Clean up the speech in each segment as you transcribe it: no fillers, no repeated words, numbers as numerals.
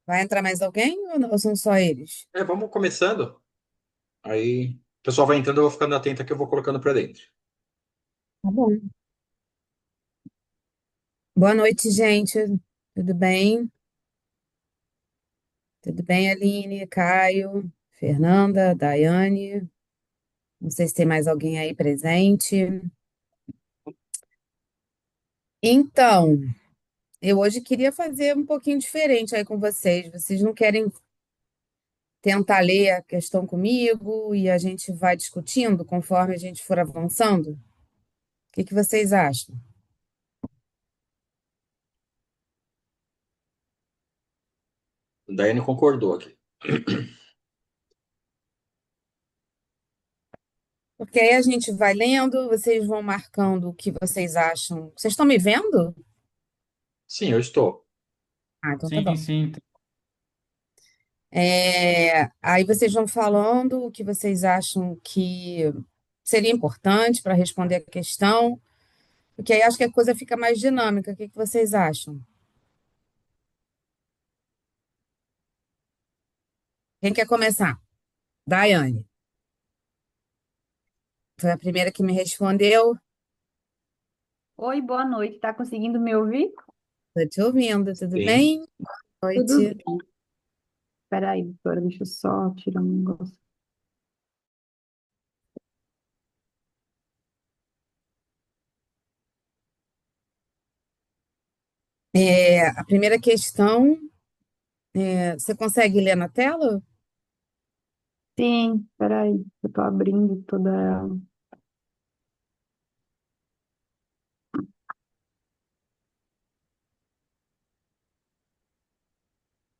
Vai entrar mais alguém ou são só eles? Vamos começando. Aí o pessoal vai entrando, eu vou ficando atento que eu vou colocando para dentro. Tá bom. Boa noite, gente. Tudo bem? Tudo bem, Aline, Caio, Fernanda, Daiane? Não sei se tem mais alguém aí presente. Então, eu hoje queria fazer um pouquinho diferente aí com vocês. Vocês não querem tentar ler a questão comigo e a gente vai discutindo conforme a gente for avançando? O que que vocês acham? A Daiane concordou aqui. Porque aí a gente vai lendo, vocês vão marcando o que vocês acham. Vocês estão me vendo? Sim, eu estou. Ah, então tá Sim, bom. sim. Aí vocês vão falando o que vocês acham que seria importante para responder a questão, porque aí acho que a coisa fica mais dinâmica. O que que vocês acham? Quem quer começar? Daiane. Foi a primeira que me respondeu. Oi, boa noite. Tá conseguindo me ouvir? Estou te ouvindo, tudo Sim. bem? Boa Tudo noite. bem. Peraí, doutora, deixa eu só tirar um negócio. A primeira questão, você consegue ler na tela? Sim, peraí, eu tô abrindo toda ela.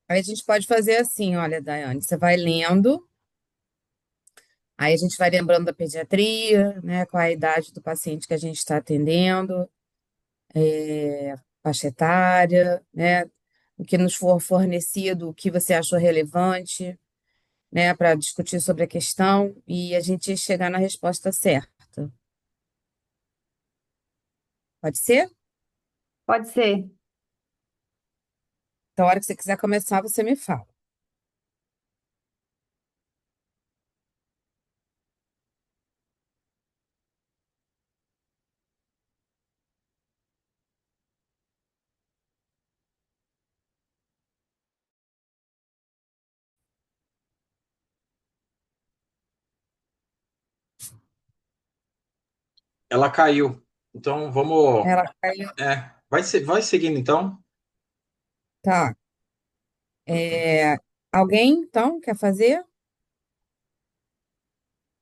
Aí a gente pode fazer assim, olha, Daiane, você vai lendo, aí a gente vai lembrando da pediatria, né, qual é a idade do paciente que a gente está atendendo, faixa etária, né, o que nos for fornecido, o que você achou relevante, né, para discutir sobre a questão e a gente chegar na resposta certa. Pode ser? Pode ser. Então, a hora que você quiser começar, você me fala. Ela caiu. Então vamos. Ela caiu. Vai seguindo então. Tá. É, alguém, então, quer fazer?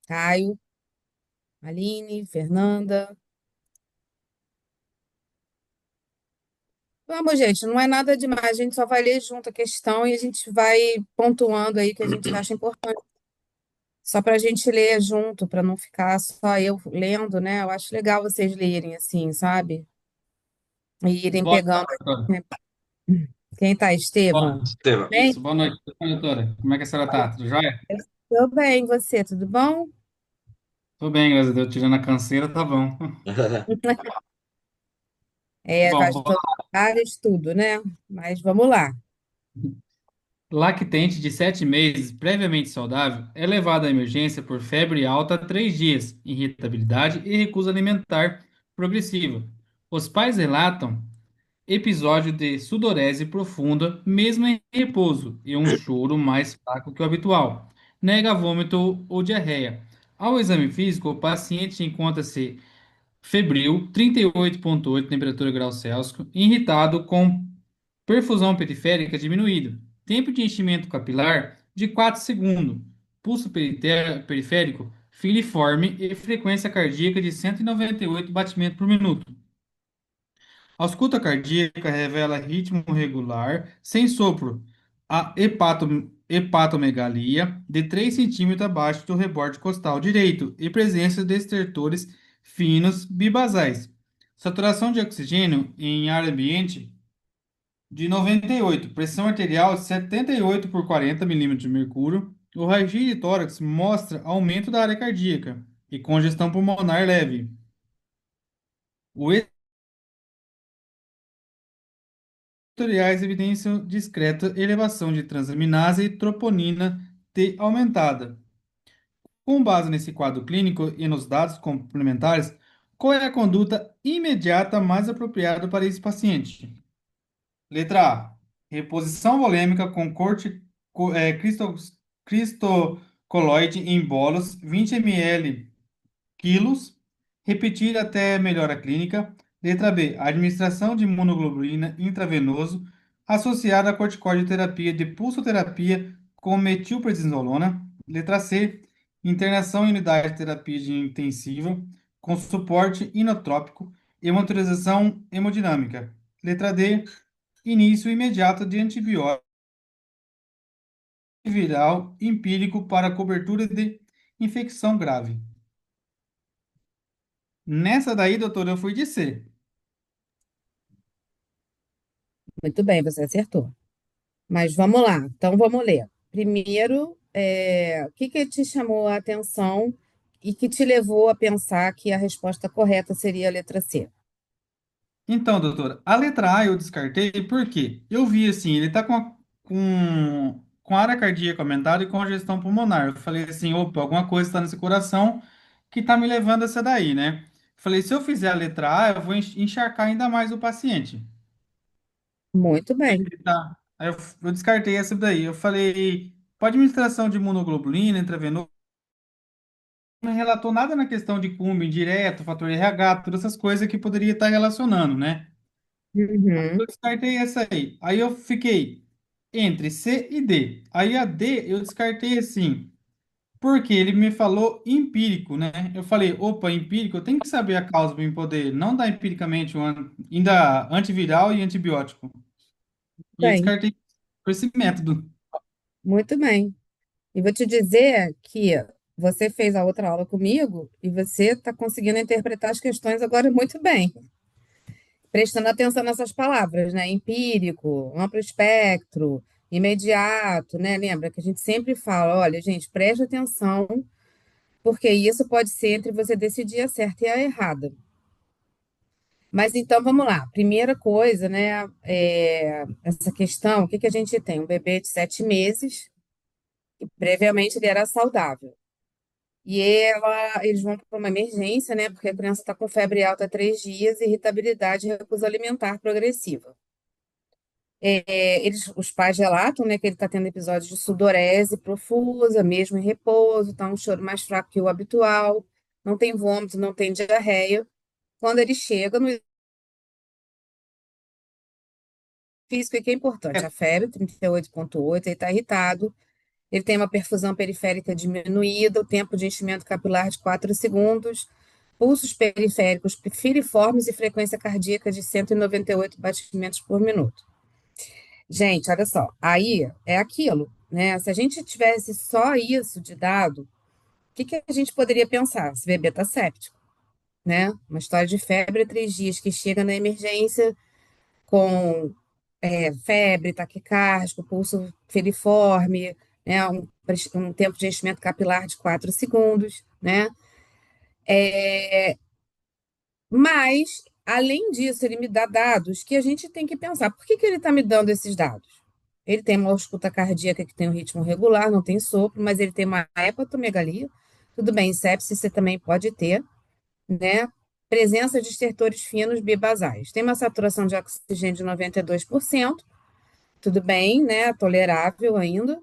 Caio, Aline, Fernanda. Vamos, gente, não é nada demais, a gente só vai ler junto a questão e a gente vai pontuando aí que a gente acha importante. Só para a gente ler junto, para não ficar só eu lendo, né? Eu acho legal vocês lerem assim, sabe? E irem Boa pegando. noite, doutora. Quem tá, Estevão? Estevam. Bem? Isso, boa noite, doutora. Como é que a senhora tá? Tudo jóia? Tudo bem, você, tudo bom? Tô bem, graças a Deus. Tirando a canseira, tá bom. Bom, Gastando áreas, tudo, né? Mas vamos lá. lactente de 7 meses, previamente saudável, é levado à emergência por febre alta 3 dias, irritabilidade e recusa alimentar progressiva. Os pais relatam episódio de sudorese profunda, mesmo em repouso, e um choro mais fraco que o habitual. Nega vômito ou diarreia. Ao exame físico, o paciente encontra-se febril, 38,8 temperatura grau Celsius, irritado com perfusão periférica diminuída, tempo de enchimento capilar de 4 segundos, pulso periférico filiforme e frequência cardíaca de 198 batimentos por minuto. A ausculta cardíaca revela ritmo regular, sem sopro, a hepatomegalia de 3 centímetros abaixo do reborde costal direito e presença de estertores finos bibasais. Saturação de oxigênio em ar ambiente de 98, pressão arterial de 78 por 40 milímetros de mercúrio. O raio-x de tórax mostra aumento da área cardíaca e congestão pulmonar leve. O Tutoriais evidenciam discreta elevação de transaminase e troponina T aumentada. Com base nesse quadro clínico e nos dados complementares, qual é a conduta imediata mais apropriada para esse paciente? Letra A. Reposição volêmica com cristocoloide em bolos, 20 ml quilos, repetir até melhora clínica. Letra B. Administração de imunoglobulina intravenoso associada à corticoide de pulsoterapia com metilprednisolona. Letra C. Internação em unidade de terapia de intensiva com suporte inotrópico e monitorização hemodinâmica. Letra D. Início imediato de antibiótico viral empírico para cobertura de infecção grave. Nessa daí, doutor, eu fui de C. Muito bem, você acertou. Mas vamos lá, então vamos ler. Primeiro, o que que te chamou a atenção e que te levou a pensar que a resposta correta seria a letra C? Então, doutor, a letra A eu descartei porque eu vi assim, ele tá com área cardíaca aumentada e congestão pulmonar. Eu falei assim, opa, alguma coisa está nesse coração que tá me levando a essa daí, né? Falei, se eu fizer a letra A, eu vou encharcar ainda mais o paciente. Muito bem. Tá. Aí eu descartei essa daí. Eu falei, pode administração de imunoglobulina intravenosa, não relatou nada na questão de cúmbio indireto, fator RH, todas essas coisas que poderia estar relacionando, né? Uhum. Eu descartei essa aí. Aí eu fiquei entre C e D. Aí a D eu descartei assim, porque ele me falou empírico, né? Eu falei, opa, empírico, eu tenho que saber a causa para eu poder não dar empiricamente ainda antiviral e antibiótico. E eu Bem, descartei por esse método. muito bem. E vou te dizer que você fez a outra aula comigo e você está conseguindo interpretar as questões agora muito bem, prestando atenção nessas palavras, né? Empírico, amplo espectro, imediato, né? Lembra que a gente sempre fala, olha, gente, preste atenção, porque isso pode ser entre você decidir a certa e a errada. Mas então vamos lá. Primeira coisa, né? Essa questão, o que que a gente tem? Um bebê de 7 meses, e previamente ele era saudável. Eles vão para uma emergência, né? Porque a criança está com febre alta há 3 dias, irritabilidade e recusa alimentar progressiva. Os pais relatam, né, que ele está tendo episódios de sudorese profusa, mesmo em repouso, tá um choro mais fraco que o habitual, não tem vômito, não tem diarreia. Quando ele chega no físico, o que é importante, a febre, 38,8, ele está irritado, ele tem uma perfusão periférica diminuída, o tempo de enchimento capilar de 4 segundos, pulsos periféricos piriformes e frequência cardíaca de 198 batimentos por minuto. Gente, olha só, aí é aquilo, né? Se a gente tivesse só isso de dado, o que que a gente poderia pensar? Esse bebê está séptico, né? Uma história de febre 3 dias que chega na emergência com febre, taquicárdico, pulso feriforme, né? Um tempo de enchimento capilar de 4 segundos, né? Mas, além disso, ele me dá dados que a gente tem que pensar. Por que que ele está me dando esses dados? Ele tem uma ausculta cardíaca que tem um ritmo regular, não tem sopro, mas ele tem uma hepatomegalia. Tudo bem, sepsis você também pode ter, né? Presença de estertores finos bibasais. Tem uma saturação de oxigênio de 92%, tudo bem, né? Tolerável ainda,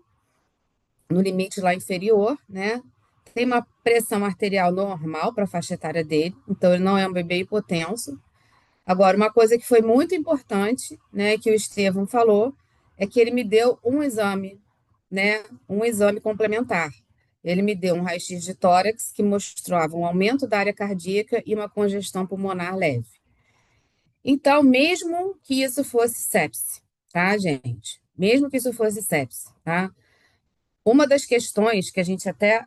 no limite lá inferior, né? Tem uma pressão arterial normal para a faixa etária dele, então ele não é um bebê hipotenso. Agora, uma coisa que foi muito importante, né, que o Estevão falou, é que ele me deu um exame, né, um exame complementar. Ele me deu um raio-x de tórax que mostrava um aumento da área cardíaca e uma congestão pulmonar leve. Então, mesmo que isso fosse sepse, tá, gente? Mesmo que isso fosse sepse, tá? Uma das questões que a gente até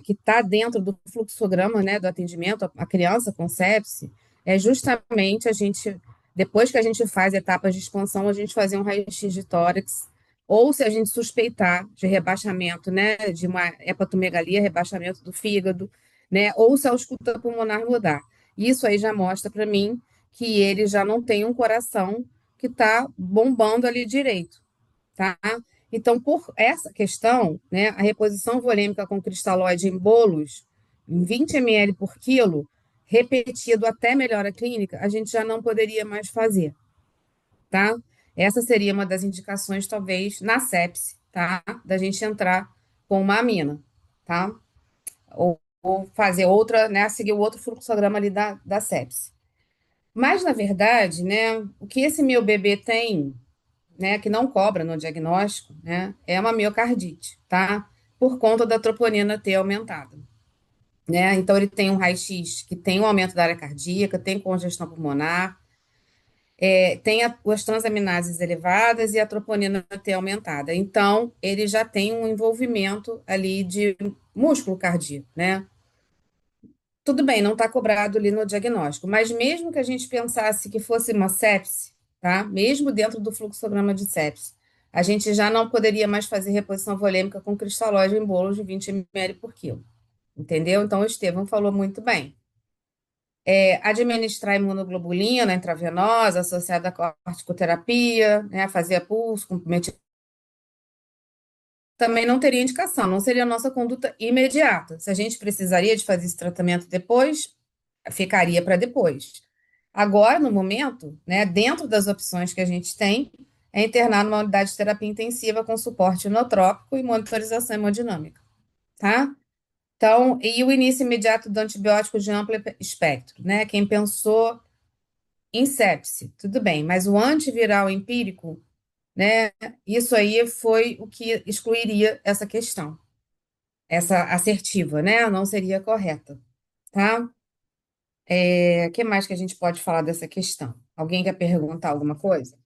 que está dentro do fluxograma, né, do atendimento à criança com sepse, é justamente a gente, depois que a gente faz etapas de expansão, a gente fazer um raio-x de tórax, ou se a gente suspeitar de rebaixamento, né, de uma hepatomegalia, rebaixamento do fígado, né, ou se a ausculta pulmonar mudar. Isso aí já mostra para mim que ele já não tem um coração que que está bombando ali direito, tá? Então, por essa questão, né, a reposição volêmica com cristalóide em bolos, em 20 ml por quilo, repetido até melhora clínica, a gente já não poderia mais fazer, tá? Essa seria uma das indicações, talvez, na sepse, tá? Da gente entrar com uma amina, tá? Ou fazer outra, né? Seguir o outro fluxograma ali da sepse. Mas, na verdade, né, o que esse meu bebê tem, né, que não cobra no diagnóstico, né, é uma miocardite, tá? Por conta da troponina ter aumentado, né? Então, ele tem um raio-x que tem um aumento da área cardíaca, tem congestão pulmonar, tem as transaminases elevadas e a troponina T aumentada. Então, ele já tem um envolvimento ali de músculo cardíaco, né? Tudo bem, não está cobrado ali no diagnóstico, mas mesmo que a gente pensasse que fosse uma sepse, tá? Mesmo dentro do fluxograma de sepse, a gente já não poderia mais fazer reposição volêmica com cristalóide em bolos de 20 ml por quilo. Entendeu? Então, o Estevão falou muito bem. Administrar imunoglobulina intravenosa associada com a corticoterapia, né, fazer pulso, com também não teria indicação, não seria a nossa conduta imediata. Se a gente precisaria de fazer esse tratamento depois, ficaria para depois. Agora, no momento, né, dentro das opções que a gente tem, é internar numa unidade de terapia intensiva com suporte inotrópico e monitorização hemodinâmica, tá? Então, e o início imediato do antibiótico de amplo espectro, né? Quem pensou em sepse, tudo bem, mas o antiviral empírico, né? Isso aí foi o que excluiria essa questão, essa assertiva, né? Não seria correta, tá? O que mais que a gente pode falar dessa questão? Alguém quer perguntar alguma coisa?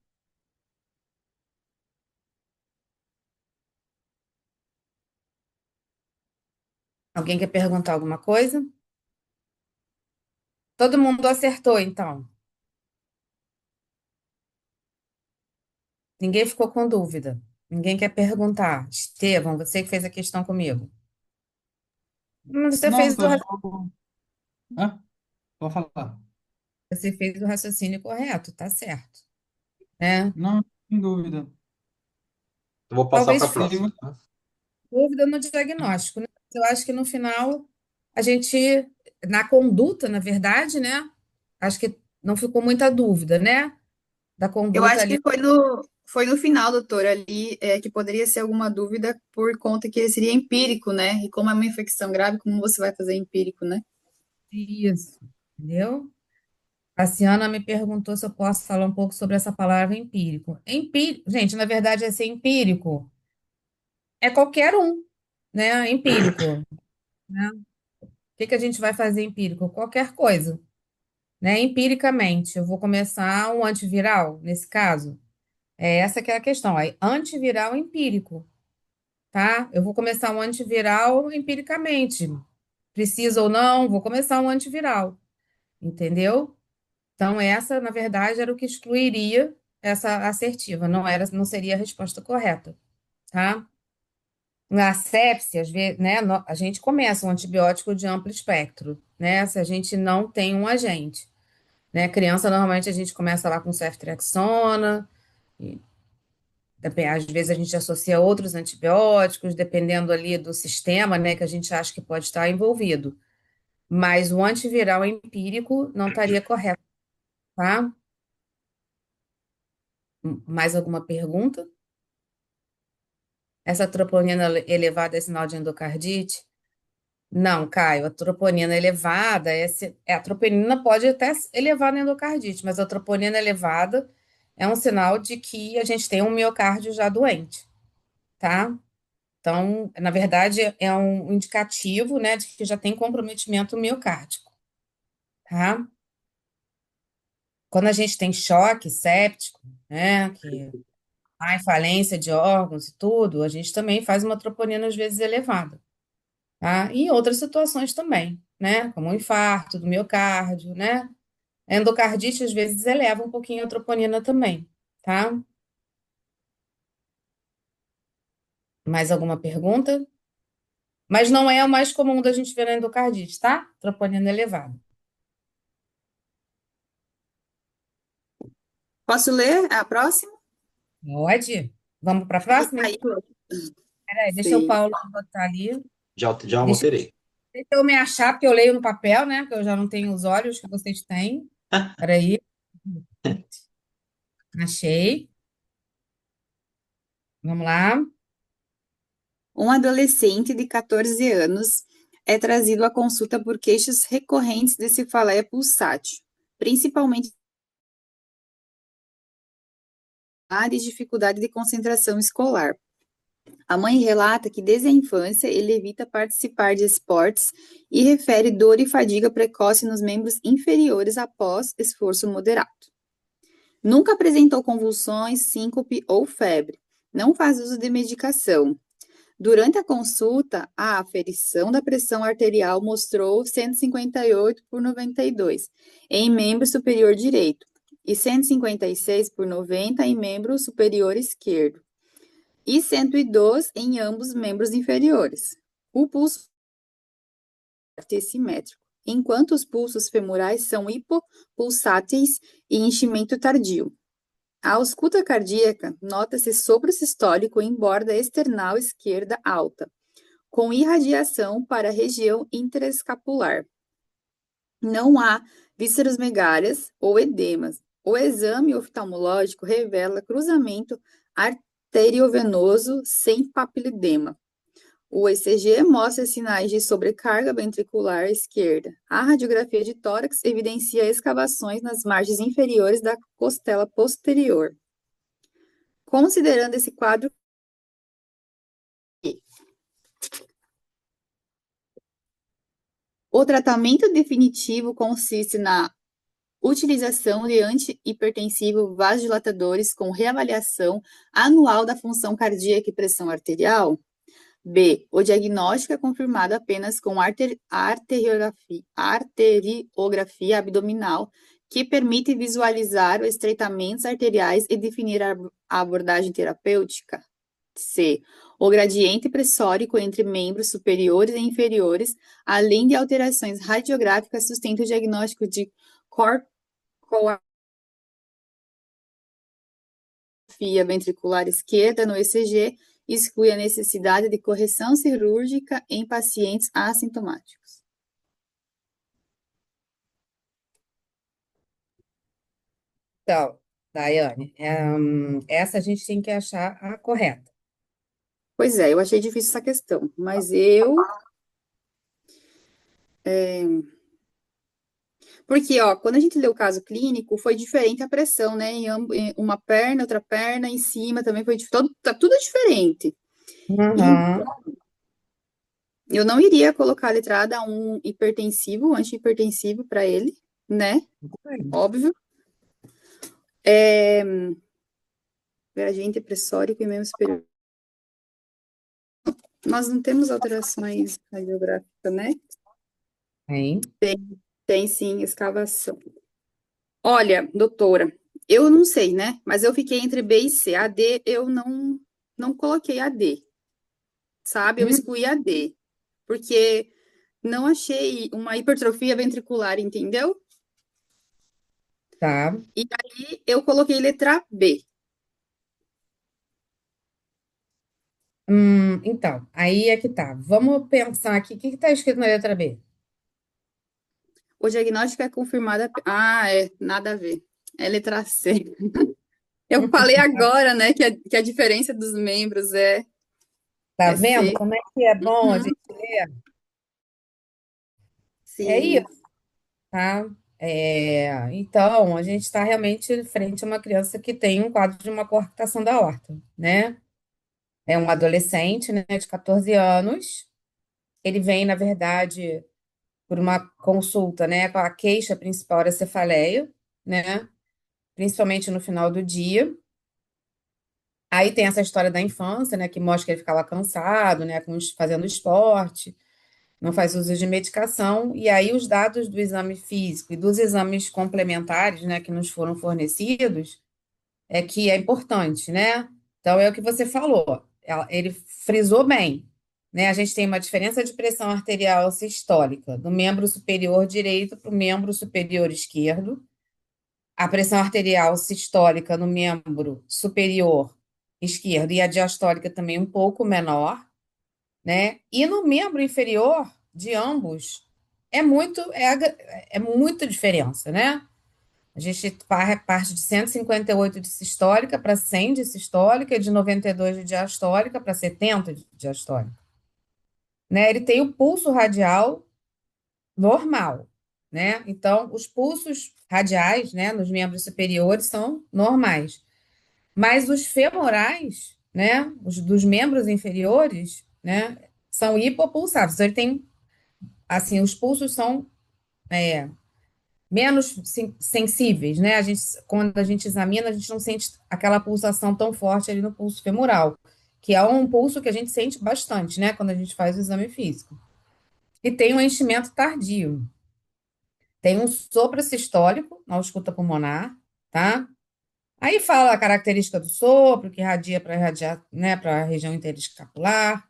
Alguém quer perguntar alguma coisa? Todo mundo acertou, então. Ninguém ficou com dúvida. Ninguém quer perguntar. Estevão, você que fez a questão comigo. Você Não, fez doutor, hã? Pode falar. você fez o raciocínio correto, tá certo, né? Não, sem dúvida. Eu vou passar para Talvez a fique próxima, tá? dúvida no diagnóstico, né? Eu acho que no final a gente, na conduta, na verdade, né? Acho que não ficou muita dúvida, né? Da Eu conduta acho ali. que foi no final, doutor, ali, que poderia ser alguma dúvida por conta que ele seria empírico, né? E como é uma infecção grave, como você vai fazer empírico, né? Isso, entendeu? A Ciana me perguntou se eu posso falar um pouco sobre essa palavra empírico. Empírico, gente, na verdade, esse empírico é qualquer um, né? Empírico, né? O que que a gente vai fazer empírico? Qualquer coisa, né? Empiricamente, eu vou começar um antiviral, nesse caso. Essa que é a questão. Aí, antiviral empírico, tá? Eu vou começar um antiviral empiricamente. Precisa ou não, vou começar um antiviral, entendeu? Então, essa, na verdade, era o que excluiria essa assertiva, não seria a resposta correta, tá? Na sepse, às vezes, né, a gente começa um antibiótico de amplo espectro, né? Se a gente não tem um agente, né? Criança, normalmente, a gente começa lá com ceftriaxona, às vezes a gente associa outros antibióticos, dependendo ali do sistema, né, que a gente acha que pode estar envolvido. Mas o antiviral empírico não estaria correto, tá? Mais alguma pergunta? Essa troponina elevada é sinal de endocardite? Não, Caio, a troponina elevada a troponina pode até elevar na endocardite, mas a troponina elevada é um sinal de que a gente tem um miocárdio já doente, tá? Então, na verdade, é um indicativo, né, de que já tem comprometimento miocárdico, tá? Quando a gente tem choque séptico, né, que há falência de órgãos e tudo, a gente também faz uma troponina às vezes elevada, tá? E em outras situações também, né, como o infarto do miocárdio, né? A endocardite às vezes eleva um pouquinho a troponina também, tá? Mais alguma pergunta? Mas não é o mais comum da gente ver na endocardite, tá? Troponina elevada. Posso ler a próxima? Pode? Vamos para a Que próxima? caiu. Peraí, deixa o Sim. Paulo botar ali. Já Deixa, alterei. deixa eu me achar, porque eu leio no papel, né? Que eu já não tenho os olhos que vocês têm. Peraí. Achei. Vamos lá. Um adolescente de 14 anos é trazido à consulta por queixas recorrentes de cefaleia pulsátil, principalmente e dificuldade de concentração escolar. A mãe relata que desde a infância ele evita participar de esportes e refere dor e fadiga precoce nos membros inferiores após esforço moderado. Nunca apresentou convulsões, síncope ou febre. Não faz uso de medicação. Durante a consulta, a aferição da pressão arterial mostrou 158 por 92 em membro superior direito e 156 por 90 em membro superior esquerdo e 102 em ambos membros inferiores. O pulso é simétrico, enquanto os pulsos femorais são hipopulsáteis e enchimento tardio. A ausculta cardíaca nota-se sopro sistólico em borda external esquerda alta, com irradiação para a região interescapular. Não há viscerosmegálias ou edemas. O exame oftalmológico revela cruzamento arteriovenoso sem papiledema. O ECG mostra sinais de sobrecarga ventricular esquerda. A radiografia de tórax evidencia escavações nas margens inferiores da costela posterior. Considerando esse quadro, o tratamento definitivo consiste na utilização de antihipertensivos vasodilatadores com reavaliação anual da função cardíaca e pressão arterial. B. O diagnóstico é confirmado apenas com arteriografia abdominal, que permite visualizar os estreitamentos arteriais e definir a abordagem terapêutica. C. O gradiente pressórico entre membros superiores e inferiores, além de alterações radiográficas, sustenta o diagnóstico de coarcografia ventricular esquerda no ECG, exclui a necessidade de correção cirúrgica em pacientes assintomáticos. Então, Daiane, essa a gente tem que achar a correta. Pois é, eu achei difícil essa questão, mas porque, ó, quando a gente lê o caso clínico, foi diferente a pressão, né? Em uma perna, outra perna, em cima também foi tá tudo diferente. Uhum. Eu não iria colocar a letrada um hipertensivo, antihipertensivo para ele, né? Óbvio. Gradiente pressórico e membro superior. Nós não temos alterações radiográficas, né? Tem. Tem sim, escavação. Olha, doutora, eu não sei, né? Mas eu fiquei entre B e C. A D eu não coloquei a D, sabe? Eu excluí a D, porque não achei uma hipertrofia ventricular, entendeu? Tá. E aí eu coloquei letra B. Então, aí é que tá. Vamos pensar aqui. O que está escrito na letra B? O diagnóstico é confirmado. Nada a ver. É letra C. Eu falei agora, né, que a diferença dos membros Tá é vendo C. como é que é bom a Uhum, gente ler? É isso, sim. tá? Então, a gente está realmente frente a uma criança que tem um quadro de uma coarctação da aorta, né? É um adolescente, né, de 14 anos. Ele vem, na verdade, por uma consulta, né, com a queixa principal era cefaleia, né? Principalmente no final do dia. Aí tem essa história da infância, né, que mostra que ele ficava cansado, né, fazendo esporte, não faz uso de medicação, e aí os dados do exame físico e dos exames complementares, né, que nos foram fornecidos, é que é importante, né? Então é o que você falou, ele frisou bem, né? A gente tem uma diferença de pressão arterial sistólica do membro superior direito para o membro superior esquerdo. a pressão arterial sistólica no membro superior esquerdo e a diastólica também um pouco menor, né? E no membro inferior de ambos é muita diferença, né? A gente parte de 158 de sistólica para 100 de sistólica e de 92 de diastólica para 70 de diastólica, né? Ele tem o pulso radial normal, né? Então, os pulsos radiais, né, nos membros superiores são normais, mas os femorais, né, os dos membros inferiores, né, são hipopulsáveis. Então, ele tem, assim, os pulsos são menos sensíveis, né? Quando a gente examina, a gente não sente aquela pulsação tão forte ali no pulso femoral, que é um pulso que a gente sente bastante, né, quando a gente faz o exame físico. E tem um enchimento tardio. Tem um sopro sistólico na ausculta pulmonar, tá? Aí fala a característica do sopro, que irradia para irradiar, né, para a região interescapular,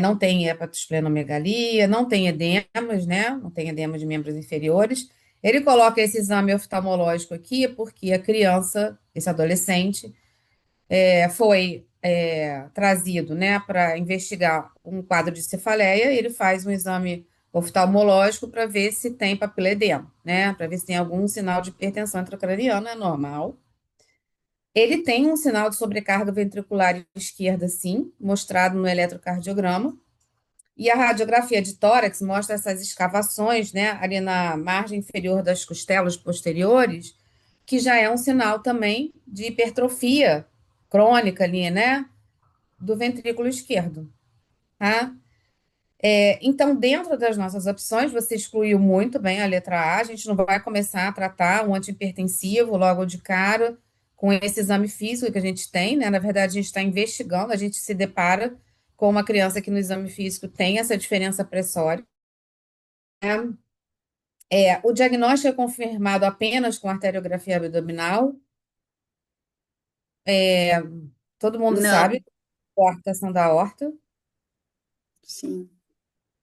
não tem hepatosplenomegalia, não tem edemas, né? Não tem edema de membros inferiores. Ele coloca esse exame oftalmológico aqui porque a criança, esse adolescente, foi trazido, né, para investigar um quadro de cefaleia. Ele faz um exame oftalmológico para ver se tem papiledema, né, para ver se tem algum sinal de hipertensão intracraniana, é normal. Ele tem um sinal de sobrecarga ventricular esquerda, sim, mostrado no eletrocardiograma. E a radiografia de tórax mostra essas escavações, né, ali na margem inferior das costelas posteriores, que já é um sinal também de hipertrofia crônica ali, né, do ventrículo esquerdo, tá? Então, dentro das nossas opções, você excluiu muito bem a letra A. A gente não vai começar a tratar um antihipertensivo logo de cara com esse exame físico que a gente tem, né? Na verdade, a gente está investigando, a gente se depara com uma criança que no exame físico tem essa diferença pressória. O diagnóstico é confirmado apenas com arteriografia abdominal. Todo mundo Não, sabe coartação da aorta. sim.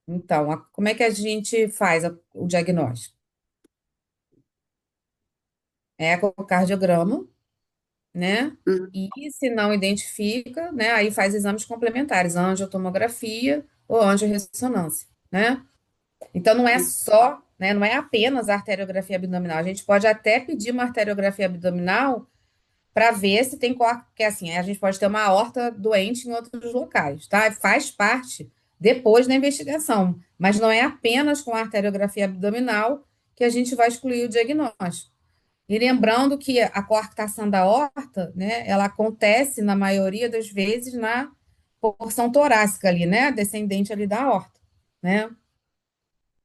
Então, como é que a gente faz o diagnóstico? Ecocardiograma, né? Uhum, E se não identifica, né? Aí faz exames complementares, angiotomografia ou angiorressonância, né? Então não é só, né? Não é apenas a arteriografia abdominal. A gente pode até pedir uma arteriografia abdominal para ver se tem porque assim, a gente pode ter uma aorta doente em outros locais, tá? Faz parte depois da investigação, mas não é apenas com a arteriografia abdominal que a gente vai excluir o diagnóstico. E lembrando que a coarctação da aorta, né, ela acontece na maioria das vezes na porção torácica ali, né, descendente ali da aorta, né?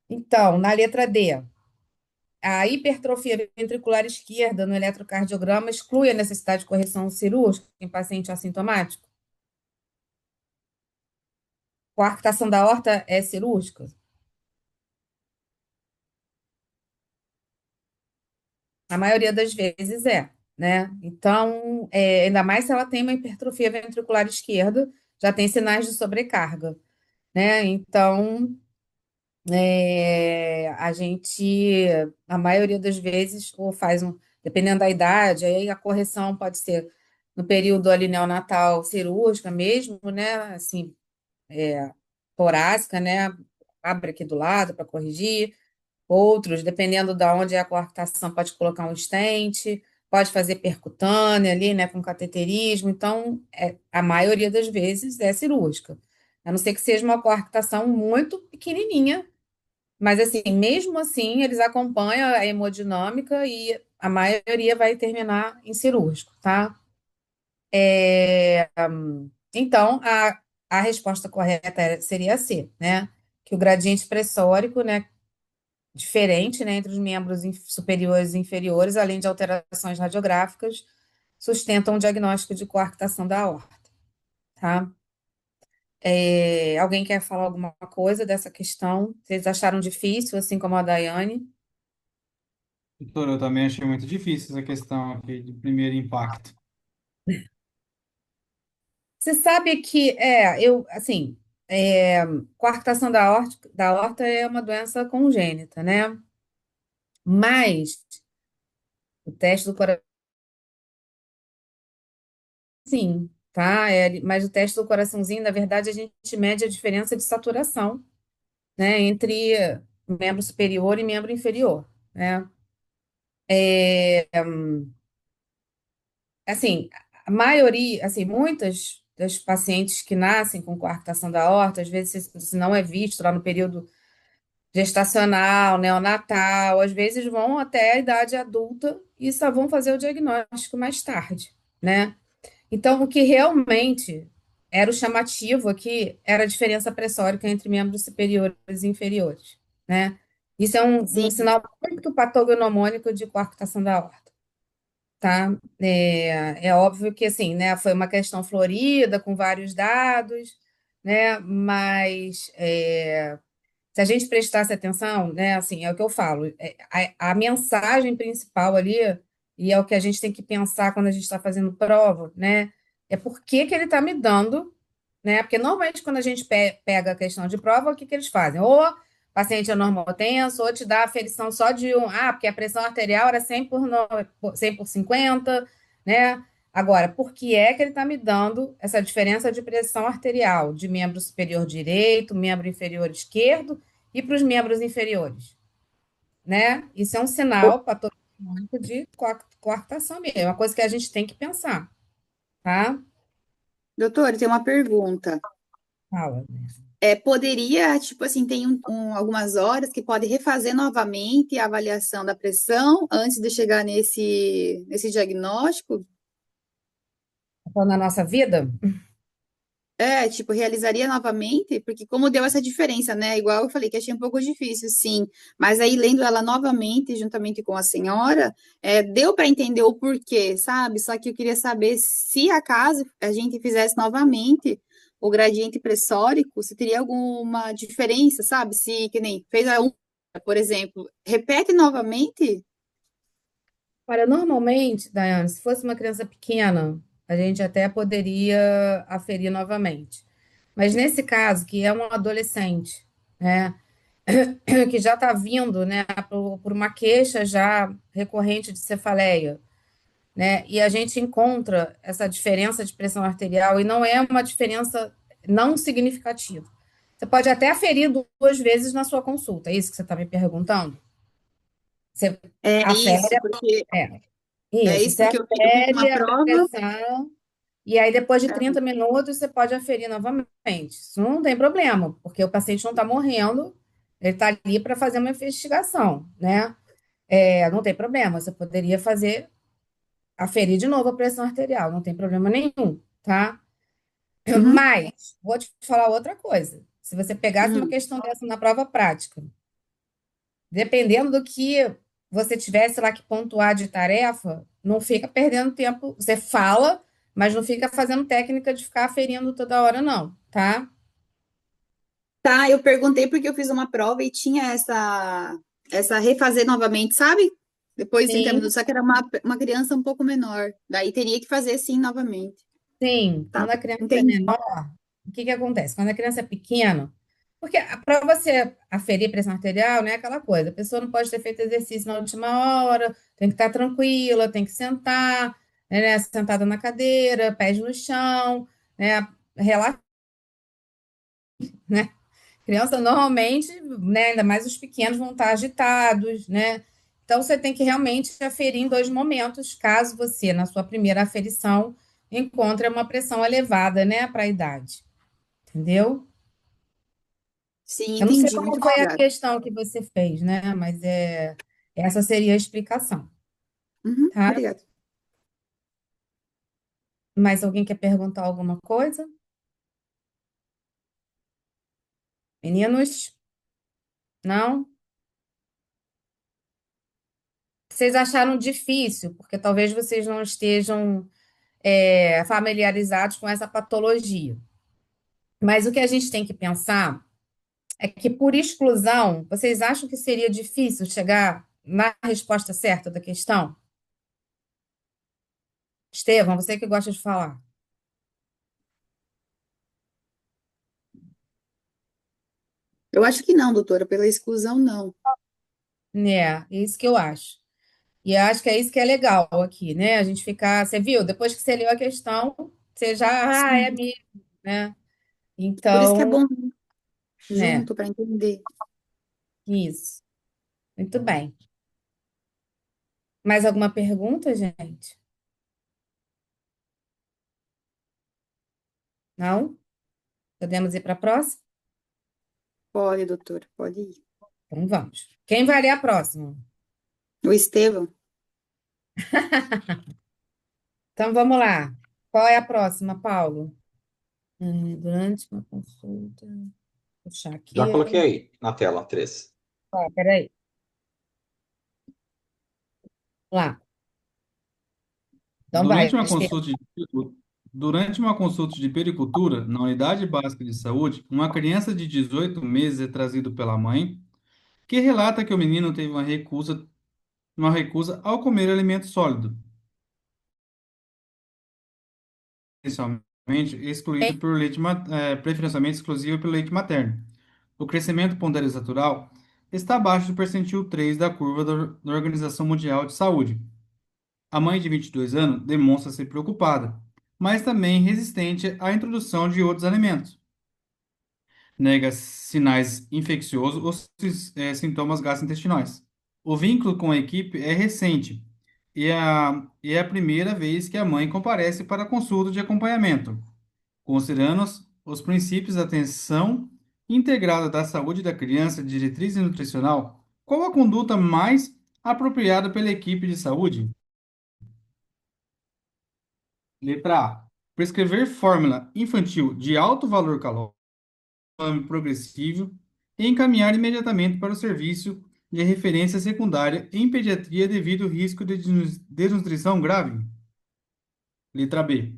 Então, na letra D, a hipertrofia ventricular esquerda no eletrocardiograma exclui a necessidade de correção cirúrgica em paciente assintomático? Coarctação da aorta é cirúrgica? A maioria das vezes né? Então, ainda mais se ela tem uma hipertrofia ventricular esquerda, já tem sinais de sobrecarga, né? Então, a gente, a maioria das vezes, ou faz dependendo da idade, aí a correção pode ser no período ali neonatal cirúrgica mesmo, né? Assim, torácica, né? Abre aqui do lado para corrigir. Outros, dependendo de onde é a coarctação, pode colocar um stent, pode fazer percutânea ali, né? Com cateterismo. Então, a maioria das vezes é cirúrgica. A não ser que seja uma coarctação muito pequenininha, mas, assim, mesmo assim, eles acompanham a hemodinâmica e a maioria vai terminar em cirúrgico, tá? Então, a resposta correta seria C, né? Que o gradiente pressórico, né, diferente, né, entre os membros superiores e inferiores, além de alterações radiográficas, sustentam o diagnóstico de coarctação da aorta, tá? Alguém quer falar alguma coisa dessa questão? Vocês acharam difícil, assim como a Daiane? Doutor, eu também achei muito difícil essa questão aqui de primeiro impacto. Você sabe que, assim, coarctação da aorta é uma doença congênita, né? Mas O teste do coração, sim, tá? Mas o teste do coraçãozinho, na verdade, a gente mede a diferença de saturação, né, entre membro superior e membro inferior, né? É, assim, a maioria, assim, muitas das pacientes que nascem com coarctação da aorta, às vezes isso não é visto lá no período gestacional, neonatal, às vezes vão até a idade adulta e só vão fazer o diagnóstico mais tarde, né? Então, o que realmente era o chamativo aqui era a diferença pressórica entre membros superiores e inferiores, né? Isso é um Sim, sinal muito patognomônico de coarctação da aorta, tá? É óbvio que, assim, né, foi uma questão florida, com vários dados, né? Mas se a gente prestasse atenção, né, assim, é o que eu falo, a mensagem principal ali, e é o que a gente tem que pensar quando a gente está fazendo prova, né, é por que que ele está me dando, né, porque normalmente quando a gente pega a questão de prova, o que que eles fazem? Ou o paciente é normotenso, ou te dá a aferição só de porque a pressão arterial era 100 100 por 50, né, agora, por que é que ele está me dando essa diferença de pressão arterial de membro superior direito, membro inferior esquerdo, e para os membros inferiores, né? Isso é um sinal patológico de coartação mesmo, é uma coisa que a gente tem que pensar, tá? doutor, tem uma pergunta. Fala, né? Poderia, tipo assim, tem algumas horas que pode refazer novamente a avaliação da pressão antes de chegar nesse diagnóstico? Falando na nossa vida, Tipo, realizaria novamente, porque como deu essa diferença, né? Igual eu falei, que achei um pouco difícil, sim. Mas aí, lendo ela novamente, juntamente com a senhora, deu para entender o porquê, sabe? Só que eu queria saber se acaso a gente fizesse novamente o gradiente pressórico, se teria alguma diferença, sabe? Se, que nem fez por exemplo, repete novamente? olha, normalmente, Daiane, se fosse uma criança pequena, a gente até poderia aferir novamente. Mas nesse caso, que é um adolescente, né, que já está vindo, né, por uma queixa já recorrente de cefaleia, né? E a gente encontra essa diferença de pressão arterial e não é uma diferença não significativa. Você pode até aferir duas vezes na sua consulta, é isso que você está me perguntando? Você É afere, isso, porque é, é isso, isso você porque eu fiz afere uma a prova. pressão e aí depois de 30 minutos você pode aferir novamente. Isso não tem problema, porque o paciente não está morrendo, ele está ali para fazer uma investigação, né? Não tem problema, você poderia fazer aferir de novo a pressão arterial, não tem problema nenhum, tá? Uhum, Mas, vou te falar outra coisa. Se você pegasse uma uhum. questão dessa na prova prática, dependendo do que você tivesse lá que pontuar de tarefa, não fica perdendo tempo. Você fala, mas não fica fazendo técnica de ficar aferindo toda hora, não, tá? Tá, eu perguntei porque eu fiz uma prova e tinha essa refazer novamente, sabe? Depois de 30 Sim, minutos, só que era uma criança um pouco menor. Daí teria que fazer sim novamente. sim. Tá, Quando a criança é entendi. menor, o que que acontece? Quando a criança é pequena, porque para você aferir pressão arterial, né, aquela coisa, a pessoa não pode ter feito exercício na última hora, tem que estar tranquila, tem que sentar, né, sentada na cadeira, pés no chão, né, relaxar, né? Criança normalmente, né, ainda mais os pequenos vão estar agitados, né? Então você tem que realmente aferir em dois momentos, caso você, na sua primeira aferição, encontre uma pressão elevada, né, para a idade, entendeu? Sim, Eu não sei entendi. qual Muito foi a obrigada. questão que você fez, né? Mas essa seria a explicação, Uhum, tá? obrigada. Mais alguém quer perguntar alguma coisa? Meninos? Não? Vocês acharam difícil, porque talvez vocês não estejam familiarizados com essa patologia. Mas o que a gente tem que pensar é que, por exclusão, vocês acham que seria difícil chegar na resposta certa da questão? Estevão, você que gosta de falar. Eu acho que não, doutora, pela exclusão, não. É isso que eu acho. E eu acho que é isso que é legal aqui, né? A gente ficar, você viu, depois que você leu a questão, você já, é Sim. mesmo, né? Por isso que é Então, bom né, junto para entender. isso. Muito bem. Mais alguma pergunta, gente? Não? Podemos ir para a próxima? Pode, doutor, pode ir. Então vamos. Quem vai ler a próxima? O Estevão, Então vamos lá. Qual é a próxima, Paulo? Durante uma consulta. Vou puxar Já aqui. coloquei aí na tela, três. Ó, peraí. Lá. Então vai, Durante uma Estevam. consulta de, durante uma consulta de pericultura na unidade básica de saúde, uma criança de 18 meses é trazido pela mãe, que relata que o menino teve uma recusa ao comer alimento sólido, preferencialmente preferencialmente exclusivo pelo leite materno. O crescimento ponderosatural está abaixo do percentil 3 da curva da Organização Mundial de Saúde. A mãe de 22 anos demonstra ser preocupada, mas também resistente à introdução de outros alimentos. Nega sinais infecciosos ou sintomas gastrointestinais. O vínculo com a equipe é recente e é a primeira vez que a mãe comparece para a consulta de acompanhamento, considerando os princípios da atenção integrada da saúde da criança, diretriz nutricional. Qual a conduta mais apropriada pela equipe de saúde? Letra A. Prescrever fórmula infantil de alto valor calórico progressivo e encaminhar imediatamente para o serviço de referência secundária em pediatria devido ao risco de desnutrição grave. Letra B.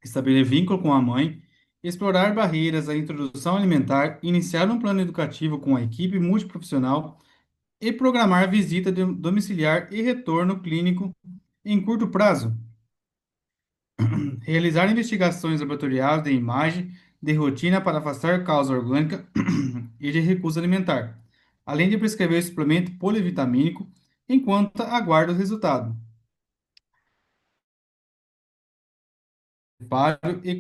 Estabelecer vínculo com a mãe, explorar barreiras à introdução alimentar, iniciar um plano educativo com a equipe multiprofissional e programar visita domiciliar e retorno clínico em curto prazo. Realizar investigações laboratoriais de imagem de rotina para afastar causa orgânica e de recusa alimentar, além de prescrever suplemento polivitamínico enquanto aguarda o resultado. Preparo e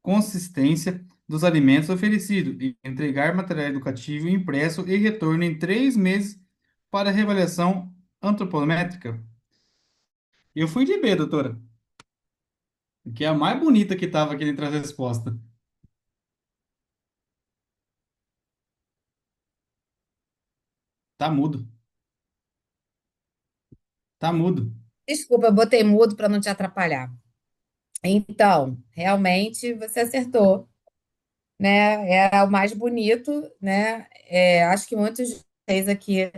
consistência dos alimentos oferecidos e entregar material educativo impresso e retorno em 3 meses para reavaliação antropométrica. Eu fui de B, doutora, que é a mais bonita que estava aqui entre as respostas. Tá mudo. Tá mudo. Desculpa, eu botei mudo para não te atrapalhar. Então, realmente você acertou, né? Era o mais bonito, né? Acho que muitos de vocês aqui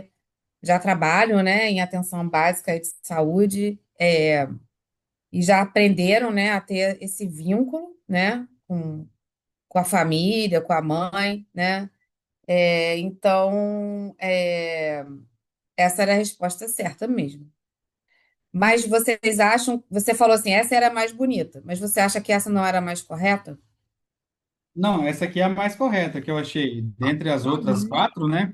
já trabalham, né, em atenção básica de saúde, e já aprenderam, né, a ter esse vínculo, né, com a família, com a mãe, né? Então, essa era a resposta certa mesmo. Mas vocês acham, você falou assim, essa era a mais bonita, mas você acha que essa não era a mais correta? Não, essa aqui é a mais correta que eu achei. Dentre as outras quatro, né?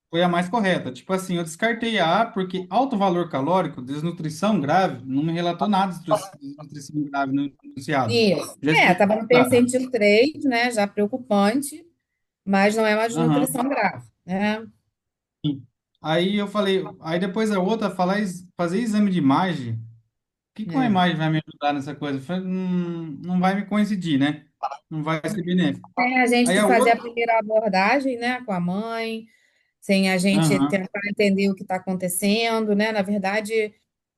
Foi a mais correta. Tipo assim, eu descartei a A porque alto valor calórico, desnutrição grave, não me relatou nada de desnutrição grave no enunciado. Isso. Já descartei Estava no a A. percentil 3, né? Já preocupante, mas não é uma Aham. desnutrição grave, né? Sim. Aí eu falei, aí depois a outra, fazer exame de imagem. O que que uma É. imagem vai me ajudar nessa coisa? Eu falei, não vai me coincidir, né? Não vai ser benéfico. Sem a Aí gente a fazer a outra, primeira abordagem, né, com a mãe, sem a gente aham. tentar entender o que está acontecendo, né? Na verdade,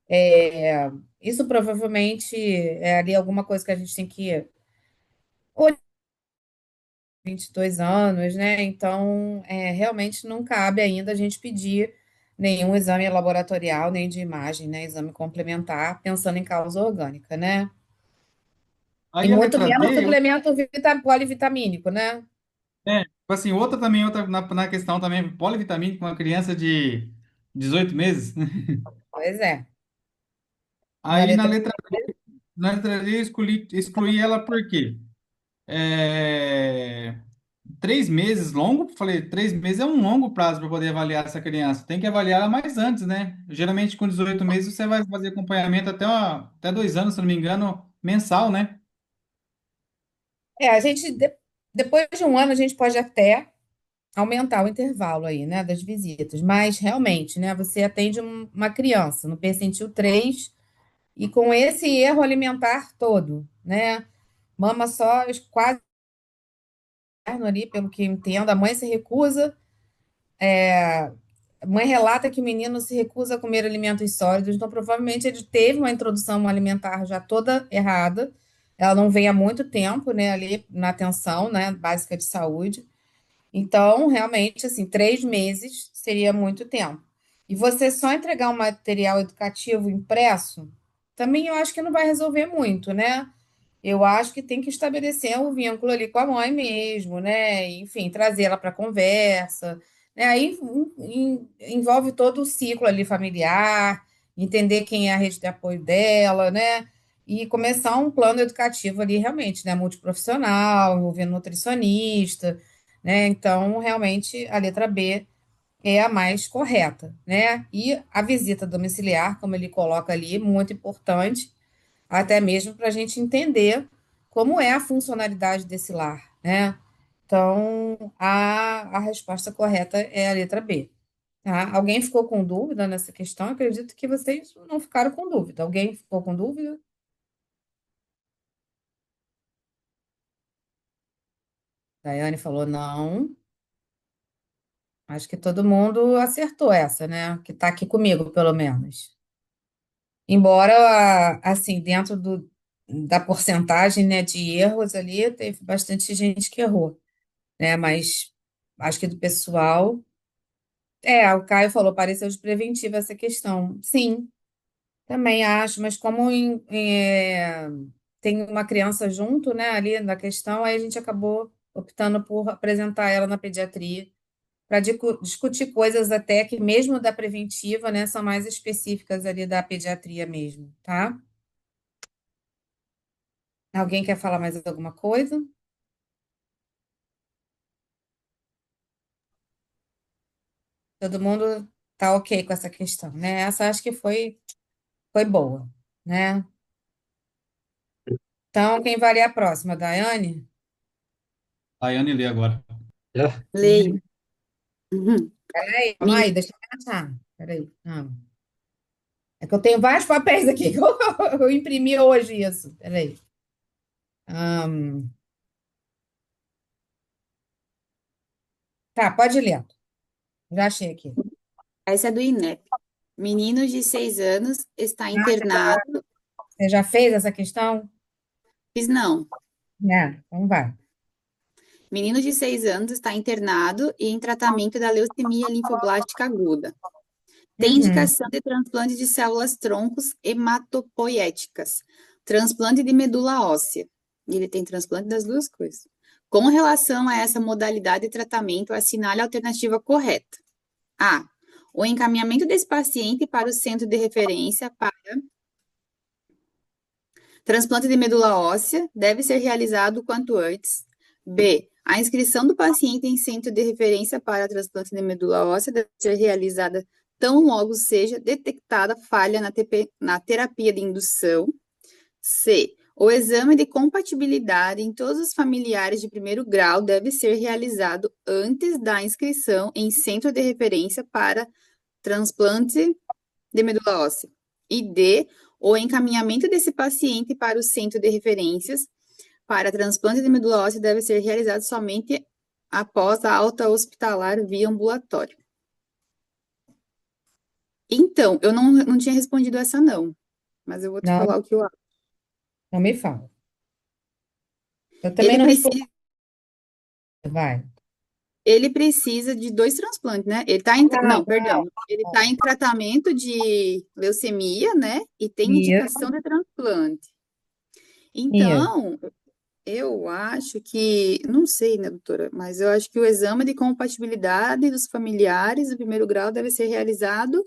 é, isso provavelmente é ali alguma coisa que a gente tem que olhar 22 anos, né? Então, realmente não cabe ainda a gente pedir nenhum exame laboratorial, nem de imagem, né? Exame complementar, pensando em causa orgânica, né? E Aí a muito letra menos D, suplemento polivitamínico, né? tipo assim, outra também, outra na questão também, polivitamínico, uma criança de 18 meses. Pois é. Na Aí letra. na letra D eu excluí ela por quê? É, 3 meses, longo, falei, 3 meses é um longo prazo para poder avaliar essa criança. Tem que avaliar ela mais antes, né? Geralmente, com 18 meses, você vai fazer acompanhamento até 2 anos, se não me engano, mensal, né? A gente, depois de um ano, a gente pode até aumentar o intervalo aí, né, das visitas, mas realmente, né, você atende uma criança no percentil 3 e com esse erro alimentar todo, né, mama só quase ali, pelo que eu entendo, a mãe se recusa, a mãe relata que o menino se recusa a comer alimentos sólidos, então provavelmente ele teve uma introdução alimentar já toda errada, ela não vem há muito tempo, né, ali na atenção, né, básica de saúde. Então, realmente, assim, 3 meses seria muito tempo. E você só entregar um material educativo impresso, também eu acho que não vai resolver muito, né? Eu acho que tem que estabelecer um vínculo ali com a mãe mesmo, né? Enfim, trazer ela para conversa, né? Aí envolve todo o ciclo ali familiar, entender quem é a rede de apoio dela, né? E começar um plano educativo ali realmente, né? Multiprofissional, envolvendo nutricionista, né? Então, realmente, a letra B é a mais correta, né? E a visita domiciliar, como ele coloca ali, muito importante, até mesmo para a gente entender como é a funcionalidade desse lar, né? Então, a resposta correta é a letra B, tá? Alguém ficou com dúvida nessa questão? Eu acredito que vocês não ficaram com dúvida. Alguém ficou com dúvida? Daiane falou não. Acho que todo mundo acertou essa, né? Que está aqui comigo, pelo menos. Embora, assim, dentro da porcentagem, né, de erros ali, teve bastante gente que errou, né? Mas acho que do pessoal. O Caio falou, pareceu despreventiva essa questão. Sim, também acho, mas como tem uma criança junto, né, ali na questão, aí a gente acabou optando por apresentar ela na pediatria para discutir coisas até que, mesmo da preventiva, né, são mais específicas ali da pediatria mesmo, tá? Alguém quer falar mais alguma coisa? Todo mundo tá ok com essa questão, né? Essa acho que foi boa, né? Então, quem vai ler a próxima? Daiane? Tayane lê agora. É? Leio. Uhum. Peraí, calma Meni- aí, deixa eu pensar. Peraí. Não. É que eu tenho vários papéis aqui que eu imprimi hoje isso. Peraí. Ahn, tá, pode ler. Já achei aqui. Essa é do INEP. Menino de 6 anos está Ah, internado. você já fez essa questão? Fiz não. Então vai. Menino de 6 anos está internado e em tratamento da leucemia linfoblástica aguda. Tem Uhum. indicação de transplante de células troncos hematopoéticas, transplante de medula óssea. Ele tem transplante das duas coisas. Com relação a essa modalidade de tratamento, assinale a alternativa correta. A. O encaminhamento desse paciente para o centro de referência para transplante de medula óssea deve ser realizado o quanto antes. B. A inscrição do paciente em centro de referência para transplante de medula óssea deve ser realizada tão logo seja detectada falha na terapia de indução. C. O exame de compatibilidade em todos os familiares de primeiro grau deve ser realizado antes da inscrição em centro de referência para transplante de medula óssea. E D, o encaminhamento desse paciente para o centro de referências para transplante de medula óssea deve ser realizado somente após a alta hospitalar via ambulatório. Então, eu não tinha respondido essa não, mas eu vou te Não, falar o que eu acho. não me fala. Eu também Ele não respondi. precisa, Vai. ele precisa de 2 transplantes, né? Ele tá em, Não, não, perdão. Ele está em tratamento de leucemia, né? E tem isso, indicação de transplante. isso. Então, eu acho que, não sei, né, doutora, mas eu acho que o exame de compatibilidade dos familiares do primeiro grau deve ser realizado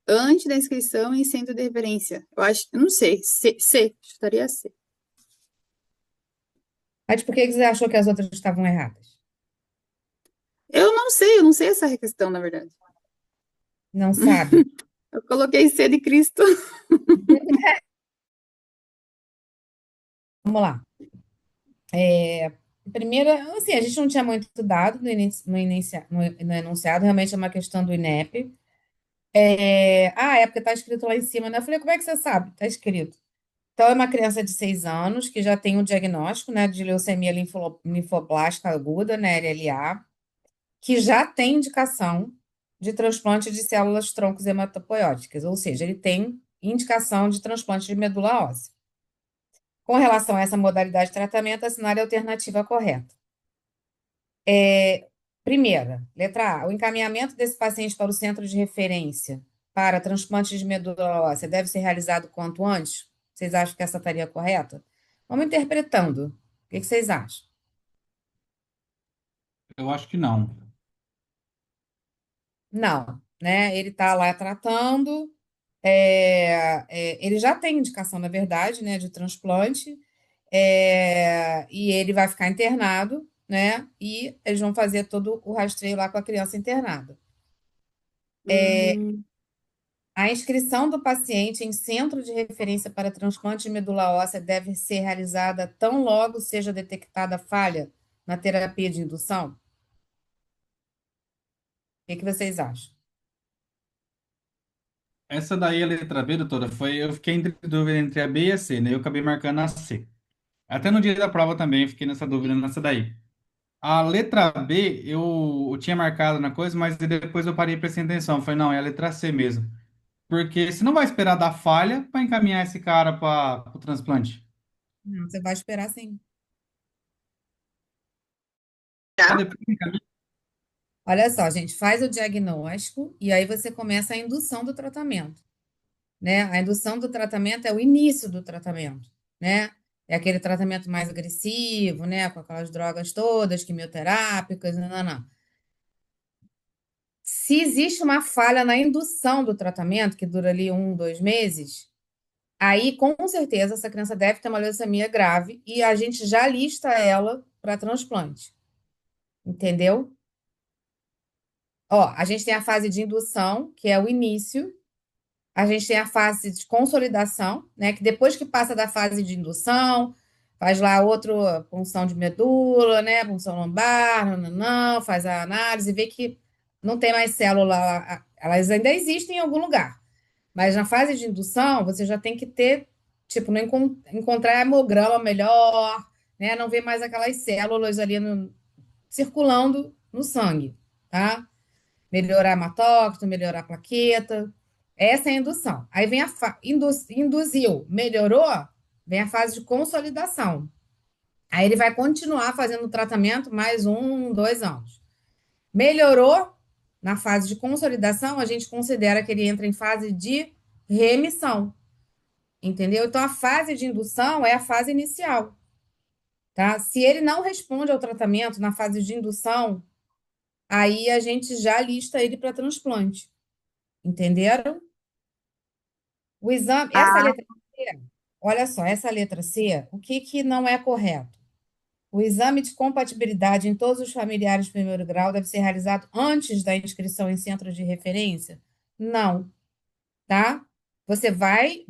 antes da inscrição em centro de referência. Eu acho, eu não sei, chutaria C. Mas por que que você achou que as outras estavam erradas? eu não sei essa questão, na verdade. Não sabe? Eu coloquei C de Cristo. Vamos lá. Primeiro, assim, a gente não tinha muito dado no enunciado, realmente é uma questão do INEP. É porque está escrito lá em cima, né? Eu falei, como é que você sabe? Está escrito. Então, é uma criança de 6 anos que já tem um diagnóstico, né, de leucemia linfoblástica aguda, né, LLA, que já tem indicação de transplante de células troncos hematopoióticas, ou seja, ele tem indicação de transplante de medula óssea. Com relação a essa modalidade de tratamento, assinar a alternativa correta. Primeira, letra A, o encaminhamento desse paciente para o centro de referência para transplante de medula óssea deve ser realizado quanto antes? Vocês acham que essa estaria correta? Vamos interpretando. O que vocês acham? Eu acho que não. Não, né? Ele está lá tratando, ele já tem indicação, na verdade, né, de transplante, e ele vai ficar internado, né? E eles vão fazer todo o rastreio lá com a criança internada. Hum, A inscrição do paciente em centro de referência para transplante de medula óssea deve ser realizada tão logo seja detectada falha na terapia de indução? O que vocês acham? Essa daí, a letra B, doutora, eu fiquei entre dúvida entre a B e a C, né? Eu acabei marcando a C. Até no dia da prova também, eu fiquei nessa dúvida nessa daí. A letra B, eu tinha marcado na coisa, mas depois eu parei e prestei atenção. Falei, não, é a letra C mesmo. Porque você não vai esperar dar falha para encaminhar esse cara para o transplante. Não, você vai esperar sim. Ah, tá? depois encaminha. Olha só, gente, faz o diagnóstico e aí você começa a indução do tratamento, né? A indução do tratamento é o início do tratamento, né? É aquele tratamento mais agressivo, né? Com aquelas drogas todas, quimioterápicas, não, não, não. Se existe uma falha na indução do tratamento, que dura ali 1, 2 meses, aí com certeza essa criança deve ter uma leucemia grave e a gente já lista ela para transplante, entendeu? Ó, a gente tem a fase de indução, que é o início. A gente tem a fase de consolidação, né? Que depois que passa da fase de indução, faz lá outra punção de medula, né? Punção lombar, não, faz a análise, vê que não tem mais célula, elas ainda existem em algum lugar. Mas na fase de indução, você já tem que ter, tipo, não encontrar hemograma melhor, né? Não ver mais aquelas células ali circulando no sangue, tá? Melhorar hematócrito, melhorar a plaqueta. Essa é a indução. Aí vem induziu, melhorou, vem a fase de consolidação. Aí ele vai continuar fazendo o tratamento mais 1, 2 anos. Melhorou, na fase de consolidação, a gente considera que ele entra em fase de remissão, entendeu? Então, a fase de indução é a fase inicial, tá? Se ele não responde ao tratamento na fase de indução, aí a gente já lista ele para transplante, entenderam? O exame, essa Ah, letra C, olha só, essa letra C, o que que não é correto? O exame de compatibilidade em todos os familiares de primeiro grau deve ser realizado antes da inscrição em centro de referência? Não, tá? Você vai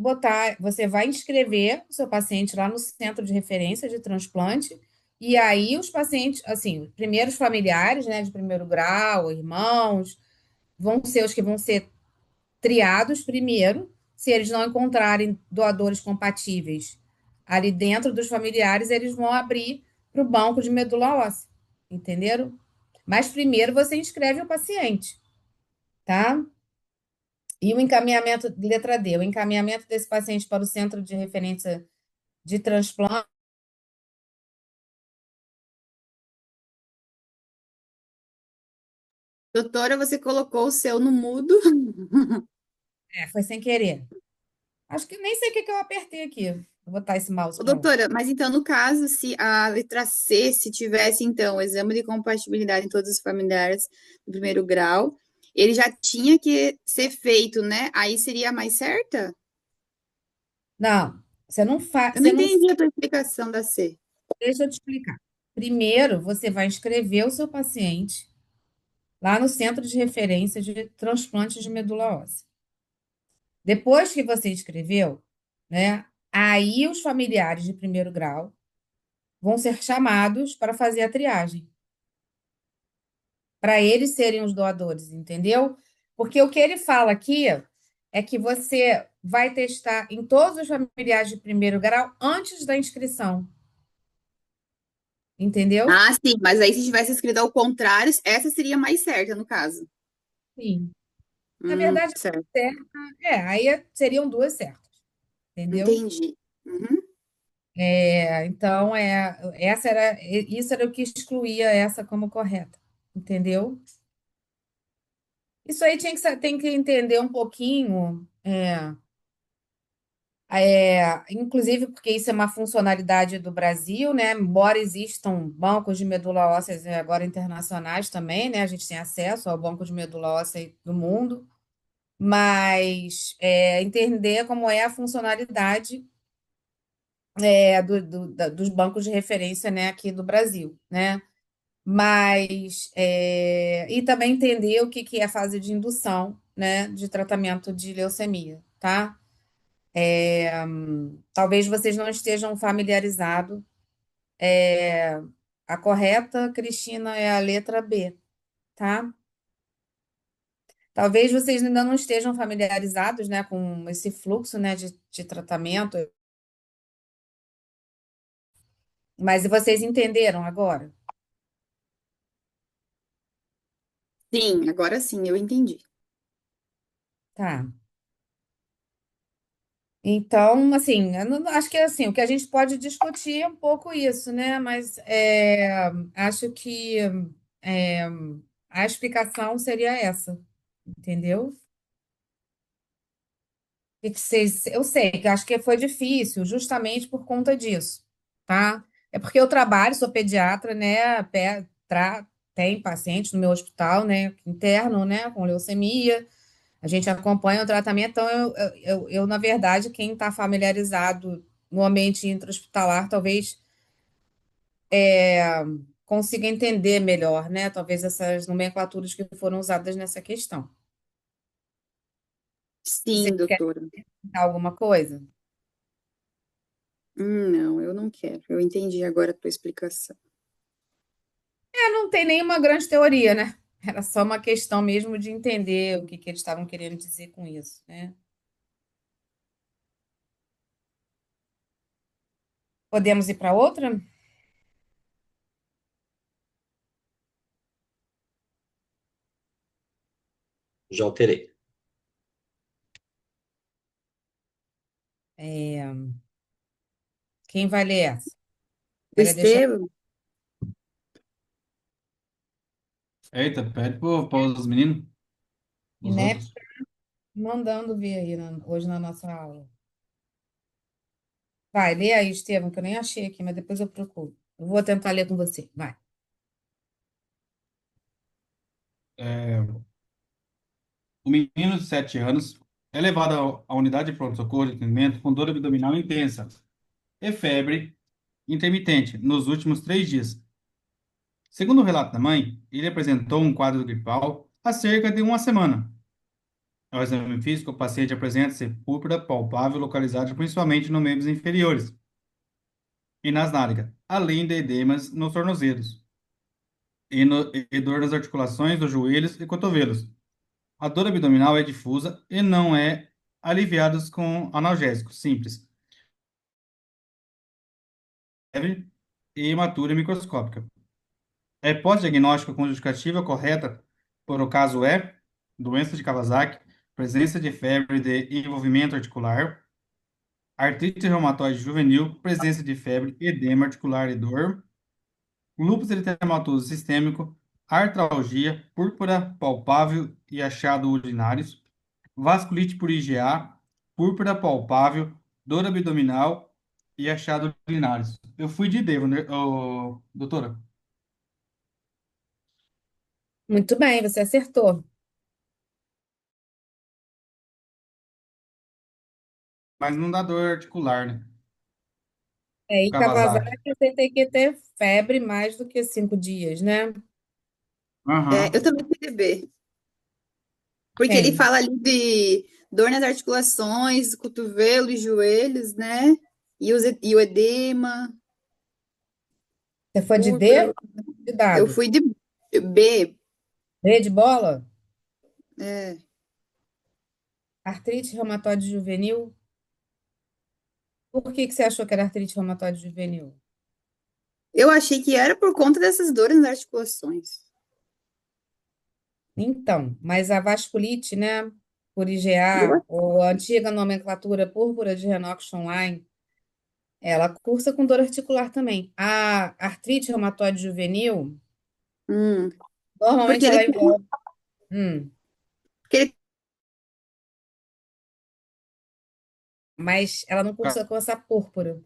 inscrever o seu paciente lá no centro de referência de transplante, e aí os pacientes, assim, primeiros familiares, né, de primeiro grau, irmãos, vão ser os que vão ser triados primeiro, se eles não encontrarem doadores compatíveis ali dentro dos familiares, eles vão abrir para o banco de medula óssea, entenderam? Mas primeiro você inscreve o paciente, tá? E o encaminhamento, letra D, o encaminhamento desse paciente para o centro de referência de transplante, doutora, você colocou o seu no mudo. foi sem querer. Acho que nem sei o que que eu apertei aqui. Vou botar esse mouse Ô, para lá. doutora, mas então, no caso, se a letra C, se tivesse, então, o exame de compatibilidade em todos os familiares do primeiro grau, ele já tinha que ser feito, né? Aí seria a mais certa? Não, você não faz, Eu não você não. entendi a tua explicação da C. Deixa eu te explicar. Primeiro, você vai inscrever o seu paciente, lá no Centro de Referência de Transplantes de Medula Óssea. Depois que você escreveu, né, aí os familiares de primeiro grau vão ser chamados para fazer a triagem, para eles serem os doadores, entendeu? Porque o que ele fala aqui é que você vai testar em todos os familiares de primeiro grau antes da inscrição, entendeu? Ah, sim, mas aí se tivesse escrito ao contrário, essa seria mais certa, no caso. Sim. Na verdade, Certo. certa, aí seriam duas certas, entendeu? Entendi. Uhum. Então, isso era o que excluía essa como correta, entendeu? Isso aí tem que entender um pouquinho, inclusive porque isso é uma funcionalidade do Brasil, né? Embora existam bancos de medula óssea agora internacionais também, né? A gente tem acesso ao banco de medula óssea do mundo, mas entender como é a funcionalidade dos bancos de referência, né, aqui do Brasil, né? Mas e também entender o que é a fase de indução, né, de tratamento de leucemia, tá? Talvez vocês não estejam familiarizados. A correta, Cristina, é a letra B, tá? Talvez vocês ainda não estejam familiarizados, né, com esse fluxo, né, de tratamento, mas vocês entenderam agora? Sim, agora sim, eu entendi. Tá. Então, assim, eu acho que assim, o que a gente pode discutir é um pouco isso, né? Mas acho que é, a explicação seria essa, entendeu? Eu sei que acho que foi difícil, justamente por conta disso, tá? É porque eu trabalho, sou pediatra, né? Tem pacientes no meu hospital, né? Interno, né? Com leucemia. A gente acompanha o tratamento, então na verdade, quem está familiarizado no ambiente intra-hospitalar, talvez consiga entender melhor, né? Talvez essas nomenclaturas que foram usadas nessa questão. Você Sim, quer doutora. dar alguma coisa? Não, eu não quero. Eu entendi agora a tua explicação. Não tem nenhuma grande teoria, né? Era só uma questão mesmo de entender o que eles estavam querendo dizer com isso, né? Podemos ir para outra? Já alterei. É, Quem vai ler essa? O Era deixar Estevam, Eita, pede para os meninos, os INEP outros. mandando ver aí hoje na nossa aula. Vai, lê aí, Estevam, que eu nem achei aqui, mas depois eu procuro. Eu vou tentar ler com você. Vai. É, o menino de 7 anos é levado à unidade de pronto-socorro de atendimento com dor abdominal intensa e febre intermitente nos últimos 3 dias. Segundo o relato da mãe, ele apresentou um quadro gripal há cerca de uma semana. Ao exame físico, o paciente apresenta-se púrpura palpável localizada principalmente nos membros inferiores e nas nádegas, além de edemas nos tornozelos e dor nas articulações dos joelhos e cotovelos. A dor abdominal é difusa e não é aliviada com analgésicos simples, leve e hematura microscópica. A hipótese diagnóstica com justificativa correta por o caso é doença de Kawasaki, presença de febre de envolvimento articular, artrite reumatoide juvenil, presença de febre, edema articular e dor, lúpus eritematoso sistêmico, artralgia, púrpura palpável e achado urinários, vasculite por IgA, púrpura palpável, dor abdominal e achado urinários. Eu fui de Devo, né, doutora? Muito bem, você acertou. Mas não dá dor articular, né? E Kawasaki. Kawasaki, você tem que ter febre mais do que 5 dias, né? Aham. Eu também fui de B. Porque ele Quem? fala ali de dor nas articulações, cotovelo e joelhos, né? E o edema, Você foi de D? púrpura. De Eu dado. fui de B. B de bola? É. Artrite reumatoide juvenil? Por que que você achou que era artrite reumatoide juvenil? Eu achei que era por conta dessas dores nas articulações. Então, mas a vasculite, né, por Eu, IgA, ou a antiga nomenclatura púrpura de Renox-Schönlein, ela cursa com dor articular também. A artrite reumatoide juvenil, hum, porque normalmente ele, ela envolve, hum, porque ele, mas ela não cursa com essa púrpura.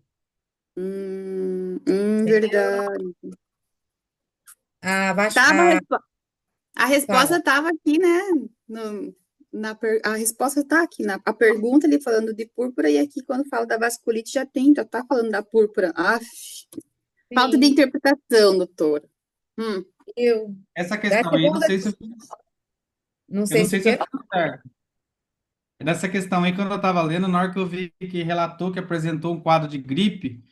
verdade. A, vas- Tava, a, a fala, resposta estava aqui, né? A resposta está aqui, a pergunta ali falando de púrpura, e aqui quando fala da vasculite já tá falando da púrpura. Aff, falta de sim, interpretação, doutora. Hum, eu, Essa da questão aí, segunda, não eu não sei se o sei se eu quê. estou certo. Nessa questão aí, quando eu estava lendo, na hora que eu vi que relatou que apresentou um quadro de gripe,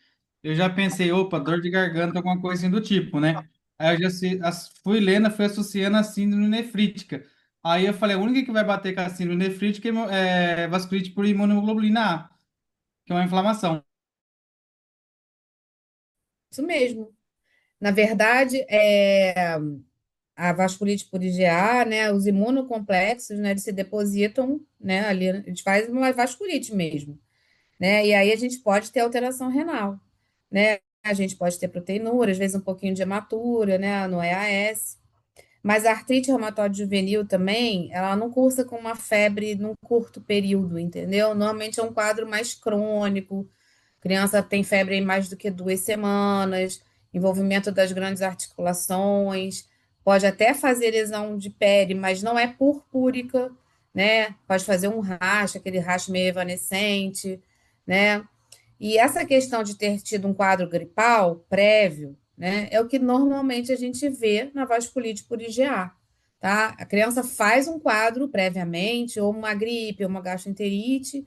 eu já pensei, opa, dor de garganta, alguma coisa assim do tipo, né? Aí eu já fui lendo, fui associando a síndrome nefrítica. Aí eu falei, a única que vai bater com a síndrome nefrítica é vasculite por imunoglobulina A, que é uma inflamação. Isso mesmo. Na verdade, a vasculite por IgA, né, os imunocomplexos, né, eles se depositam, né, ali, a gente faz uma vasculite mesmo, né, e aí a gente pode ter alteração renal, né, a gente pode ter proteinúria, às vezes um pouquinho de hematura, né, no EAS, mas a artrite reumatoide juvenil também, ela não cursa com uma febre num curto período, entendeu? Normalmente é um quadro mais crônico, criança tem febre em mais do que 2 semanas, envolvimento das grandes articulações, pode até fazer lesão de pele, mas não é purpúrica, né? Pode fazer um racho, aquele racho meio evanescente, né? E essa questão de ter tido um quadro gripal prévio, né, é o que normalmente a gente vê na vasculite por IgA, tá? A criança faz um quadro previamente, ou uma gripe, ou uma gastroenterite,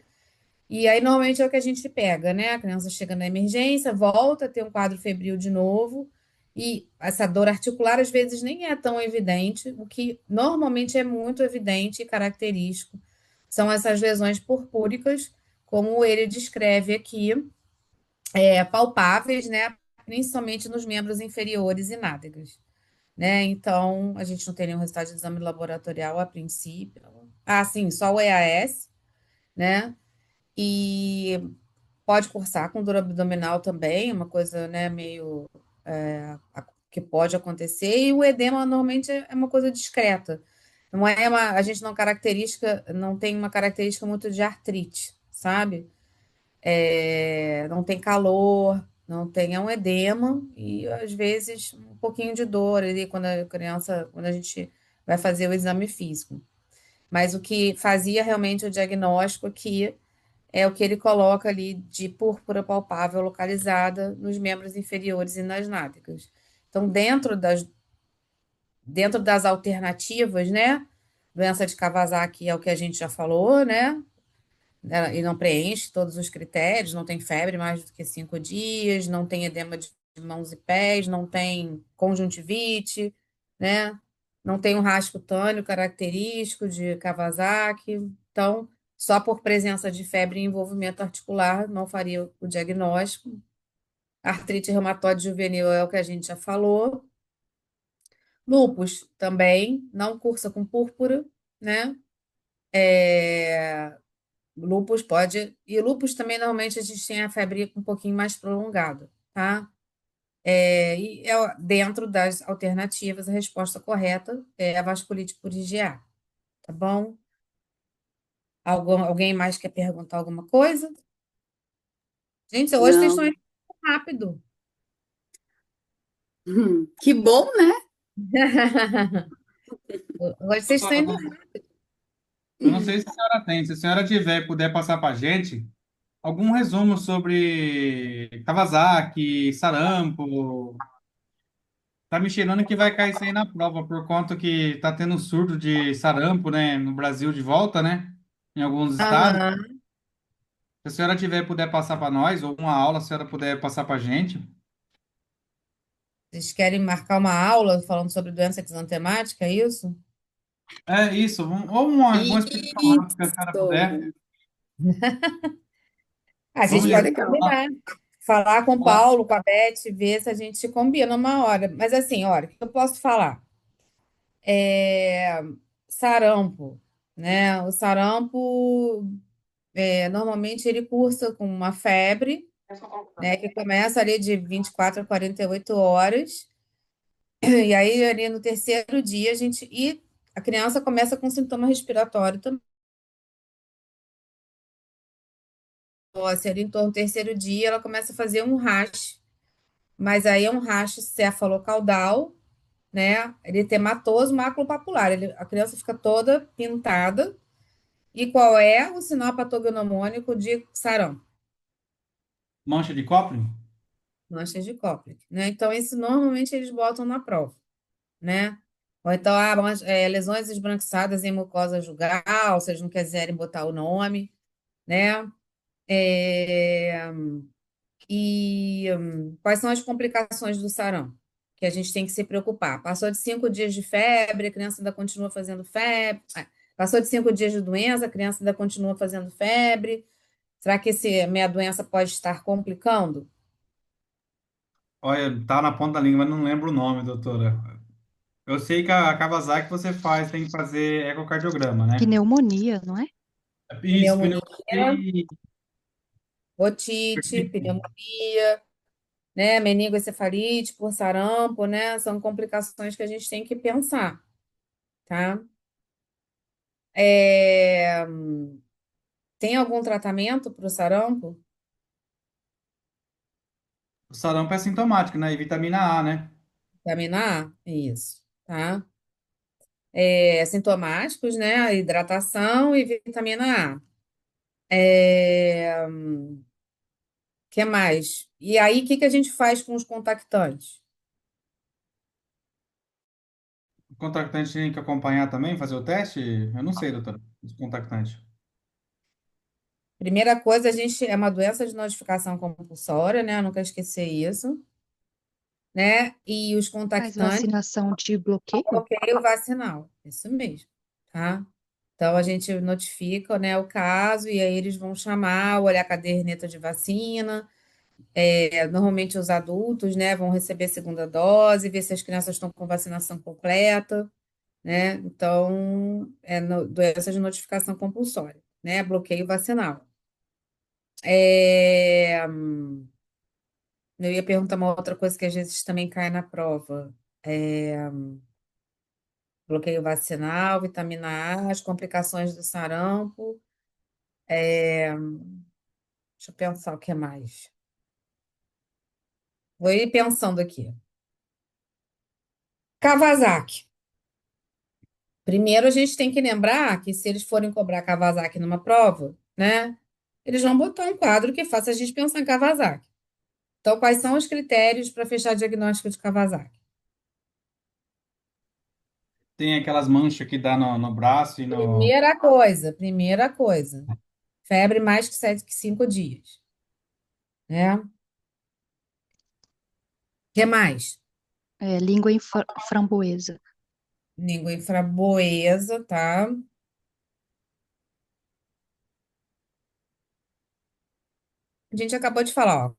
e aí, normalmente, é o que a gente pega, né? A criança chega na emergência, volta a ter um quadro febril de novo, e essa dor articular, às vezes, nem é tão evidente. O que normalmente é muito evidente e característico são essas lesões purpúricas, como ele descreve aqui, palpáveis, né? Principalmente nos membros inferiores e nádegas, né? Então, a gente não tem nenhum resultado de exame laboratorial a princípio. Ah, sim, só o EAS, né? E pode cursar com dor abdominal também, uma coisa, né, meio que pode acontecer. E o edema normalmente é uma coisa discreta. Não é uma, a gente não tem uma característica muito de artrite, sabe? Não tem calor, não tem, é um edema e às vezes um pouquinho de dor ali quando a gente vai fazer o exame físico. Mas o que fazia realmente o diagnóstico aqui é o que ele coloca ali de púrpura palpável localizada nos membros inferiores e nas nádegas. Então, dentro das alternativas, né? Doença de Kawasaki é o que a gente já falou, né? E não preenche todos os critérios, não tem febre mais do que 5 dias, não tem edema de mãos e pés, não tem conjuntivite, né? Não tem um rastro cutâneo característico de Kawasaki. Então, só por presença de febre e envolvimento articular não faria o diagnóstico. Artrite reumatoide juvenil é o que a gente já falou. Lúpus também não cursa com púrpura, né? Lúpus pode. E lúpus também, normalmente, a gente tem a febre um pouquinho mais prolongada, tá? Dentro das alternativas, a resposta correta é a vasculite por IgA, tá bom? Alguém mais quer perguntar alguma coisa? Gente, hoje vocês estão não. indo rápido. Que bom, né? Hoje vocês estão Doutora, indo. eu não sei se a senhora tem, se a senhora tiver e puder passar para a gente algum resumo sobre Kawasaki, sarampo, Tá me cheirando que vai cair isso aí na prova, por conta que tá tendo surto de sarampo, né, no Brasil de volta, né, em alguns estados. Aham. Se a senhora tiver puder passar para nós, ou uma aula, se a senhora puder passar para a gente. Vocês querem marcar uma aula falando sobre doença exantemática, é isso? É isso, ou uma explicação rápida, se a senhora puder. Isso. A gente Vamos Seria pode dizer, legal. combinar. Falar com o falar- Paulo, com a Beth, ver se a gente combina uma hora. Mas assim, olha, o que eu posso falar? É, sarampo, né? O sarampo, normalmente ele cursa com uma febre, né? Que começa ali de 24 a 48 horas. E aí, ali no terceiro dia, e a criança começa com sintoma respiratório também. Assim, ali em torno do terceiro dia, ela começa a fazer um rash, mas aí é um rash cefalocaudal, né? Eritematoso maculopapular. A criança fica toda pintada. E qual é o sinal patognomônico de sarampo? mancha de Copland? Manchas de Koplik, né? Então, isso normalmente eles botam na prova, né? Ou então, lesões esbranquiçadas em mucosa jugal, se eles não quiserem botar o nome, né? É, quais são as complicações do sarampo? Que a gente tem que se preocupar. Passou de 5 dias de febre, a criança ainda continua fazendo febre. Passou de 5 dias de doença, a criança ainda continua fazendo febre. Será que minha doença pode estar complicando? Olha, tá na ponta da língua, mas não lembro o nome, doutora. Eu sei que a Kawasaki você faz, tem que fazer ecocardiograma, né? Pneumonia, não é? Isso, Pneumonia, pneumonia e... otite, pneumonia, né? Meningoencefalite por sarampo, né? São complicações que a gente tem que pensar, tá? É, Tem algum tratamento para o sarampo? O sarampo é sintomático, né? E vitamina A, né? Vitamina A? Isso, tá? Sintomáticos, né? Hidratação e vitamina A. Que mais? E aí, o que que a gente faz com os contactantes? O contactante tem que acompanhar também, fazer o teste? Eu não sei, doutora, os contactantes. Primeira coisa, é uma doença de notificação compulsória, né? Eu nunca esqueci isso, né? E os Faz contactantes, vacinação de bloqueio? bloqueio vacinal, isso mesmo, tá? Então a gente notifica, né, o caso e aí eles vão chamar, olhar a caderneta de vacina. Normalmente os adultos, né, vão receber a segunda dose, ver se as crianças estão com vacinação completa, né? Então, doença de notificação compulsória, né? Bloqueio vacinal. É, Eu ia perguntar uma outra coisa que às vezes também cai na prova. É, Bloqueio vacinal, vitamina A, as complicações do sarampo. Deixa eu pensar o que mais. Vou ir pensando aqui. Kawasaki. Primeiro, a gente tem que lembrar que se eles forem cobrar Kawasaki numa prova, né, eles vão botar um quadro que faça a gente pensar em Kawasaki. Então, quais são os critérios para fechar diagnóstico de Kawasaki? Tem aquelas manchas que dá no braço e no... Primeira coisa, febre mais que 5 dias, né? O que mais? Língua em framboesa. Língua infraboesa, tá? A gente acabou de falar, ó,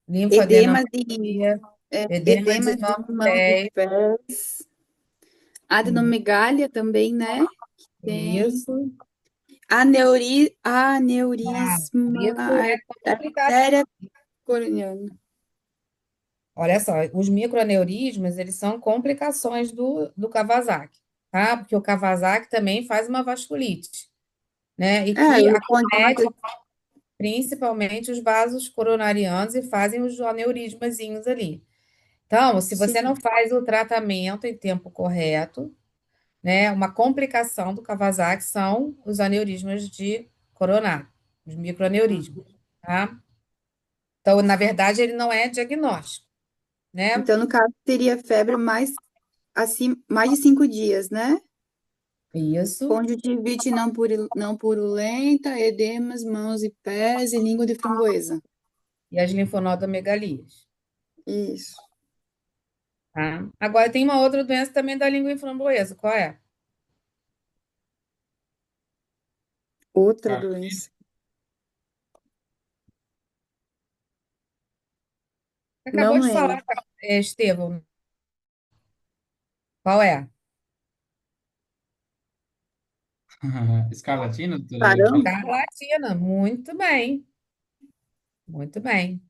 Edemas de, linfadenopia, edema de edemas de mão mãos e pés, pés. Adenomegália também, né? Tem. isso. Aneurisma Isso é complicado. artéria coronariana. Olha só, os microaneurismas, eles são complicações do Kawasaki, tá? Porque o Kawasaki também faz uma vasculite, né? E que Eu conto, acomete principalmente os vasos coronarianos e fazem os aneurismazinhos ali. Então, se sim. você não faz o tratamento em tempo correto, né? Uma complicação do Kawasaki são os aneurismas de coronário, os microaneurismas, tá? Então, na verdade, ele não é diagnóstico, né? Então, no caso, teria febre mais de 5 dias, né? Isso. Conjuntivite não purulenta, edemas, mãos e pés e língua de framboesa. E as linfonodomegalias, Isso. tá? Agora tem uma outra doença também da língua inflamboesa. Qual é? Outra Tá. doença. Você acabou Não de falar, lembro. Estevão. Qual é? Escarlatina, doutora Sarampo? Letícia? Escarlatina. Muito bem. Muito bem.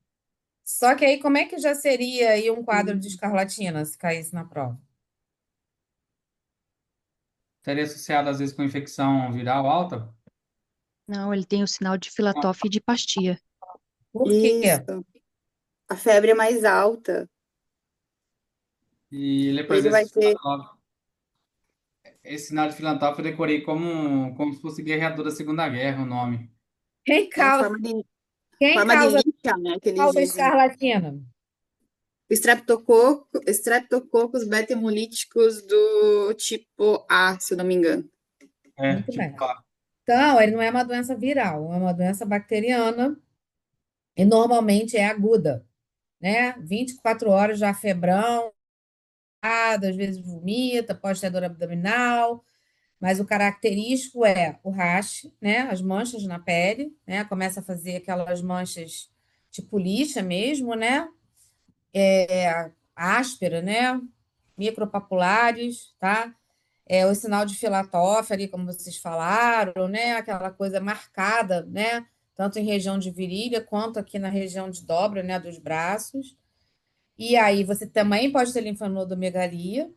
Só que aí, como é que já seria aí um quadro de escarlatina se caísse na prova? Estaria associado, às vezes, com infecção viral alta? Não, ele tem o sinal de Filatovf e de Pastia. Por quê? Isso. A febre é mais alta. E ele Ele apresenta vai ter. esse sinal de filantropo eu decorei como se fosse guerreador da Segunda Guerra, o nome. Quem É causa, quem forma de causa, lixa, né? Que eles causa dizem. escarlatina? O Streptococcus beta-hemolíticos do tipo A, se eu não me engano. É, Muito tipo, bem. Então, ele não é uma doença viral, é uma doença bacteriana e normalmente é aguda, né? 24 horas já febrão, às vezes vomita, pode ter dor abdominal, mas o característico é o rash, né? As manchas na pele, né? Começa a fazer aquelas manchas tipo lixa mesmo, né? Áspera, né? Micropapulares, tá? O sinal de Filatovf ali, como vocês falaram, né? Aquela coisa marcada, né? Tanto em região de virilha quanto aqui na região de dobra, né? Dos braços. E aí você também pode ter linfonodomegalia,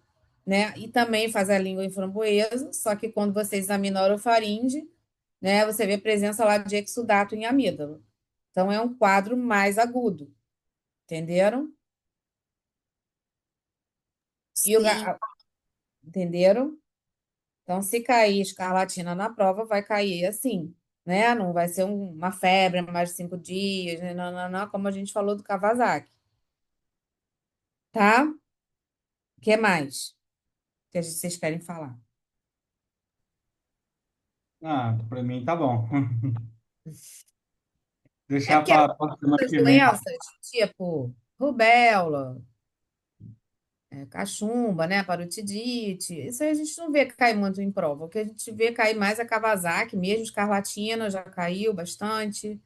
né? E também faz a língua em framboesa, só que quando você examina a orofaringe, né? Você vê a presença lá de exudato em amígdala. Então é um quadro mais agudo, entenderam? E o, Sim. entenderam? Então, se cair escarlatina na prova, vai cair assim, né? Não vai ser uma febre mais de 5 dias, né? Não, não, não, como a gente falou do Kawasaki, tá? O que mais que vocês querem falar? pra mim tá bom. É Deixar porque as para a semana outras que vem. doenças, tipo rubéola, cachumba, né? Parotidite, isso aí a gente não vê cair muito em prova. O que a gente vê cair mais é Kawasaki, mesmo escarlatina já caiu bastante,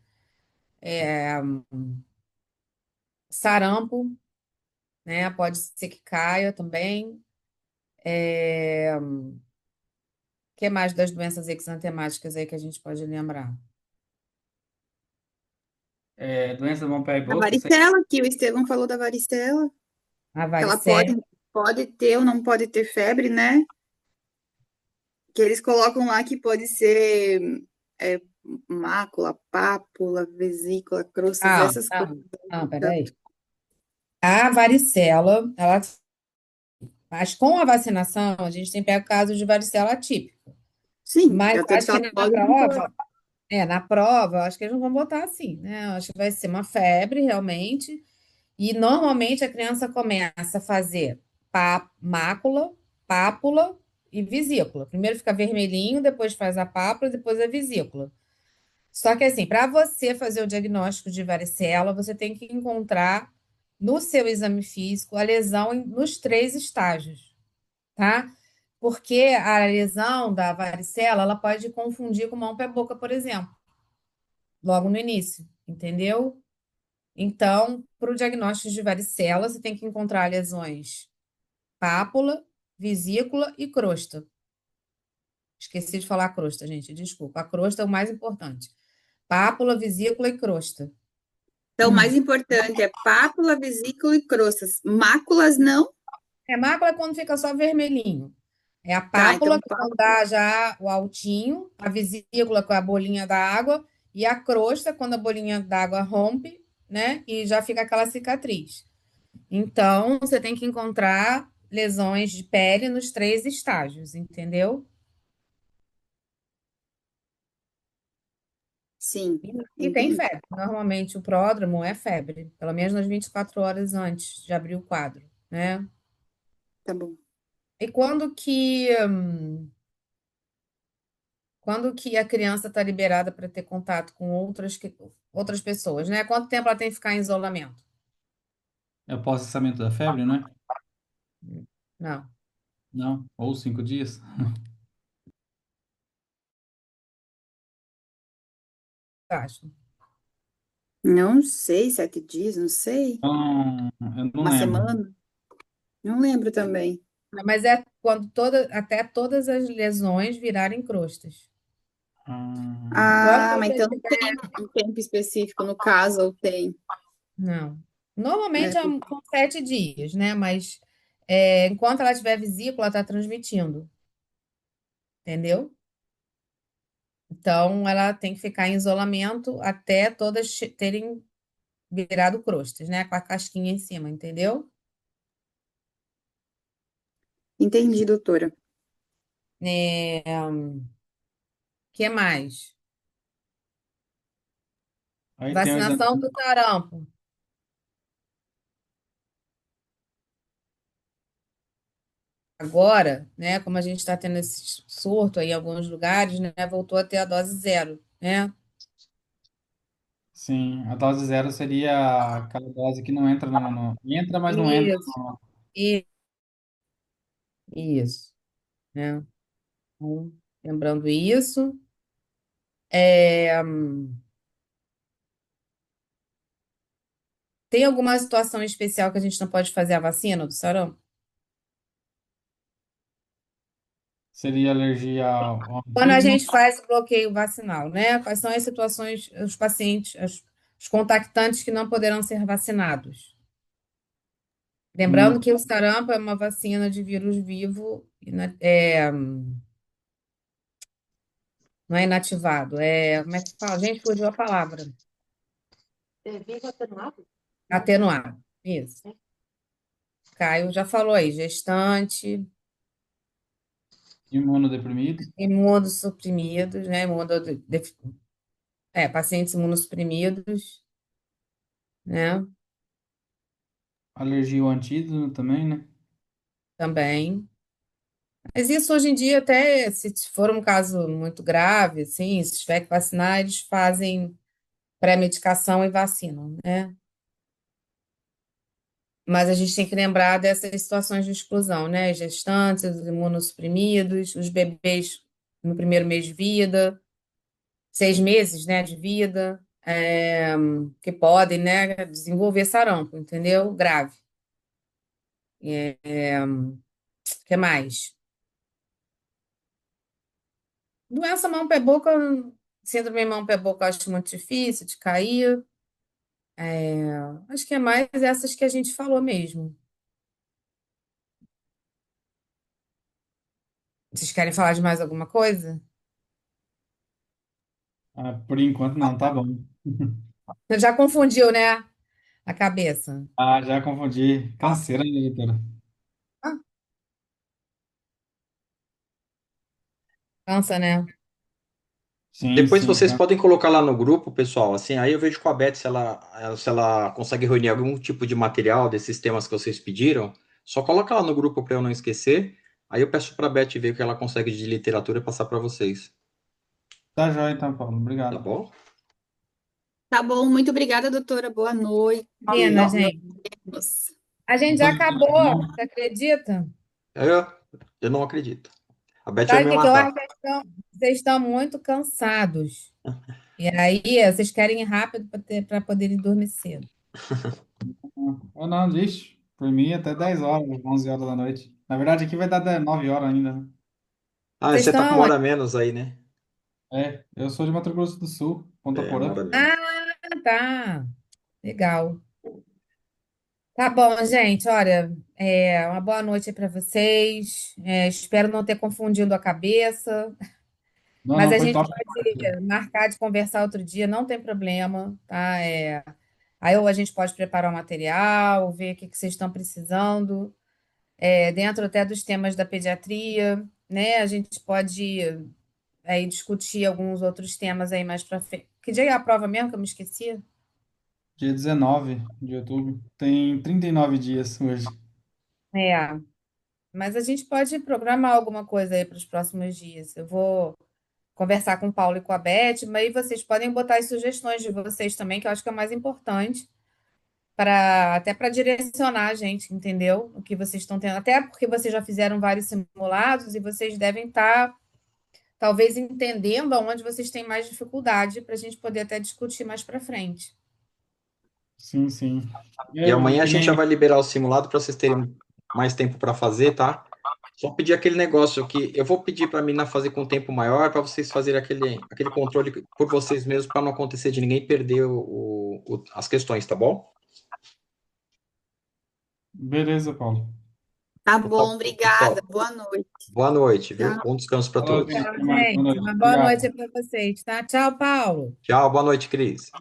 sarampo, né? Pode ser que caia também. O que mais das doenças exantemáticas aí que a gente pode lembrar? Doença do mão, pé e A boca, varicela, que o Estevão falou da varicela, A que ela pode, varicela. pode ter ou não pode ter febre, né? Que eles colocam lá que pode ser é, mácula, pápula, vesícula, crostas, Ah, essas coisas. não, não, peraí. A varicela, ela, mas com a vacinação, a gente tem pego casos de varicela atípica. Sim, Mas eu tô te acho que falando, na pode não pode. prova, na prova, acho que eles não vão botar assim, né? Acho que vai ser uma febre, realmente. E normalmente a criança começa a fazer mácula, pápula e vesícula. Primeiro fica vermelhinho, depois faz a pápula, depois a vesícula. Só que assim, para você fazer o diagnóstico de varicela, você tem que encontrar no seu exame físico a lesão nos 3 estágios, tá? Porque a lesão da varicela, ela pode confundir com mão, pé, boca, por exemplo, logo no início, entendeu? Então, para o diagnóstico de varicela, você tem que encontrar lesões pápula, vesícula e crosta. Esqueci de falar crosta, gente, desculpa. A crosta é o mais importante. Pápula, vesícula e crosta. Então, o mais importante é pápula, vesícula e crostas. Máculas não? Mácula é quando fica só vermelhinho. É a Tá, pápula, então quando dá já o altinho, a vesícula com a bolinha da água, e a crosta, quando a bolinha d'água rompe, né? E já fica aquela cicatriz. Então, você tem que encontrar lesões de pele nos 3 estágios, entendeu? Sim, E tem entendi. febre. Normalmente o pródromo é febre, pelo menos nas 24 horas antes de abrir o quadro, né? Tá bom. E quando que a criança está liberada para ter contato com outras pessoas, né? Quanto tempo ela tem que ficar em isolamento? É o pós-cessamento da febre, né? Não, Não, ou 5 dias. acho. Não sei, 7 dias, não sei. Então, eu não Uma lembro. semana? Não lembro também. Mas é quando até todas as lesões virarem crostas. Quando Ah, mas você então não tiver, tem um tempo específico no caso, ou tem? não. É, Normalmente são 7 dias, né? Mas enquanto ela tiver vesícula, ela está transmitindo, entendeu? Então, ela tem que ficar em isolamento até todas terem virado crostas, né? Com a casquinha em cima, entendeu? entendi, doutora. Que mais? Aí tem o exame. Vacinação do sarampo. Agora, né? Como a gente está tendo esse surto aí em alguns lugares, né? Voltou a ter a dose zero, né? Sim, a dose zero seria aquela dose que não entra entra, mas não entra Isso, i- isso, né? Então, lembrando isso. É, tem alguma situação especial que a gente não pode fazer a vacina do sarampo? seria alergia ao Quando a antígeno. gente faz o bloqueio vacinal, né? Quais são as situações, os pacientes, os contactantes que não poderão ser vacinados? Lembrando Hum, que o sarampo é uma vacina de vírus vivo, não é inativado, como é que fala? Gente, fugiu a palavra. Atenuado. Isso. Caio já falou aí, gestante, imunodeprimido, imunossuprimidos, né? Pacientes imunossuprimidos, né? alergia ao antígeno também, né? Também. Mas isso hoje em dia, até se for um caso muito grave, assim, se tiver que vacinar, eles fazem pré-medicação e vacinam, né? Mas a gente tem que lembrar dessas situações de exclusão, né? As gestantes, os imunossuprimidos, os bebês no primeiro mês de vida, 6 meses, né, de vida, que podem, né, desenvolver sarampo, entendeu? Grave. O que mais? Doença mão-pé-boca, síndrome mão-pé-boca, eu acho muito difícil de cair. Acho que é mais essas que a gente falou mesmo. Vocês querem falar de mais alguma coisa? Ah, por enquanto não, tá bom. Já confundiu, né? A cabeça. Ah, já confundi. Canseira, né, doutora? Ah, cansa, né? Sim, Depois sim. vocês podem colocar lá no grupo, pessoal, assim, aí eu vejo com a Beth se ela consegue reunir algum tipo de material desses temas que vocês pediram. Só coloca lá no grupo para eu não esquecer. Aí eu peço para a Beth ver o que ela consegue de literatura e passar para vocês. Tá joia, então, Paulo. Tá Obrigado. bom? Tá bom, muito obrigada, doutora. Boa noite. Imagina, Nos gente. vemos. A gente já Depois, acabou, você acredita? Eu, eu não acredito. A Beth vai Sabe o me que que eu acho? matar. Vocês estão muito cansados. E aí, vocês querem ir rápido para poderem dormir cedo. eu não, vixe. Por mim, até 10 horas, 11 horas da noite. Na verdade, aqui vai dar 9 horas ainda, né? Ah, Vocês você tá com estão uma onde? hora a menos aí, né? É, eu sou de Mato Grosso do Sul, Ponta É, uma Porã. hora a menos. Ah, tá. Legal. Tá bom, gente. Olha, uma boa noite aí para vocês. Espero não ter confundido a cabeça, Não, mas não, a foi gente top. pode marcar de conversar outro dia, não tem problema, tá? Aí ou a gente pode preparar o material, ver o que que vocês estão precisando, dentro até dos temas da pediatria, né? A gente pode aí discutir alguns outros temas aí mais para Que dia é a prova mesmo, que eu me esqueci? Dia 19 de outubro. Tem 39 dias hoje. É, mas a gente pode programar alguma coisa aí para os próximos dias. Eu vou conversar com o Paulo e com a Beth, mas aí vocês podem botar as sugestões de vocês também, que eu acho que é o mais importante, para até para direcionar a gente, entendeu? O que vocês estão tendo. Até porque vocês já fizeram vários simulados e vocês devem estar, talvez, entendendo aonde vocês têm mais dificuldade, para a gente poder até discutir mais para frente. Sim, sim. E amanhã a Que gente já nem. vai liberar o simulado para vocês terem mais tempo para fazer, tá? Só pedir aquele negócio que eu vou pedir para a mina fazer com tempo maior para vocês fazerem aquele controle por vocês mesmos para não acontecer de ninguém perder as questões, tá bom? Beleza, Paulo. Tá Então, tá, bom, obrigada. pessoal, Boa noite. boa noite, viu? Tchau. Bom descanso para Falou, todos. Cris. Tchau, Até mais. Boa gente. noite. Uma boa noite Obrigado. para vocês, tá? Tchau, Paulo. Tchau, boa noite, Cris.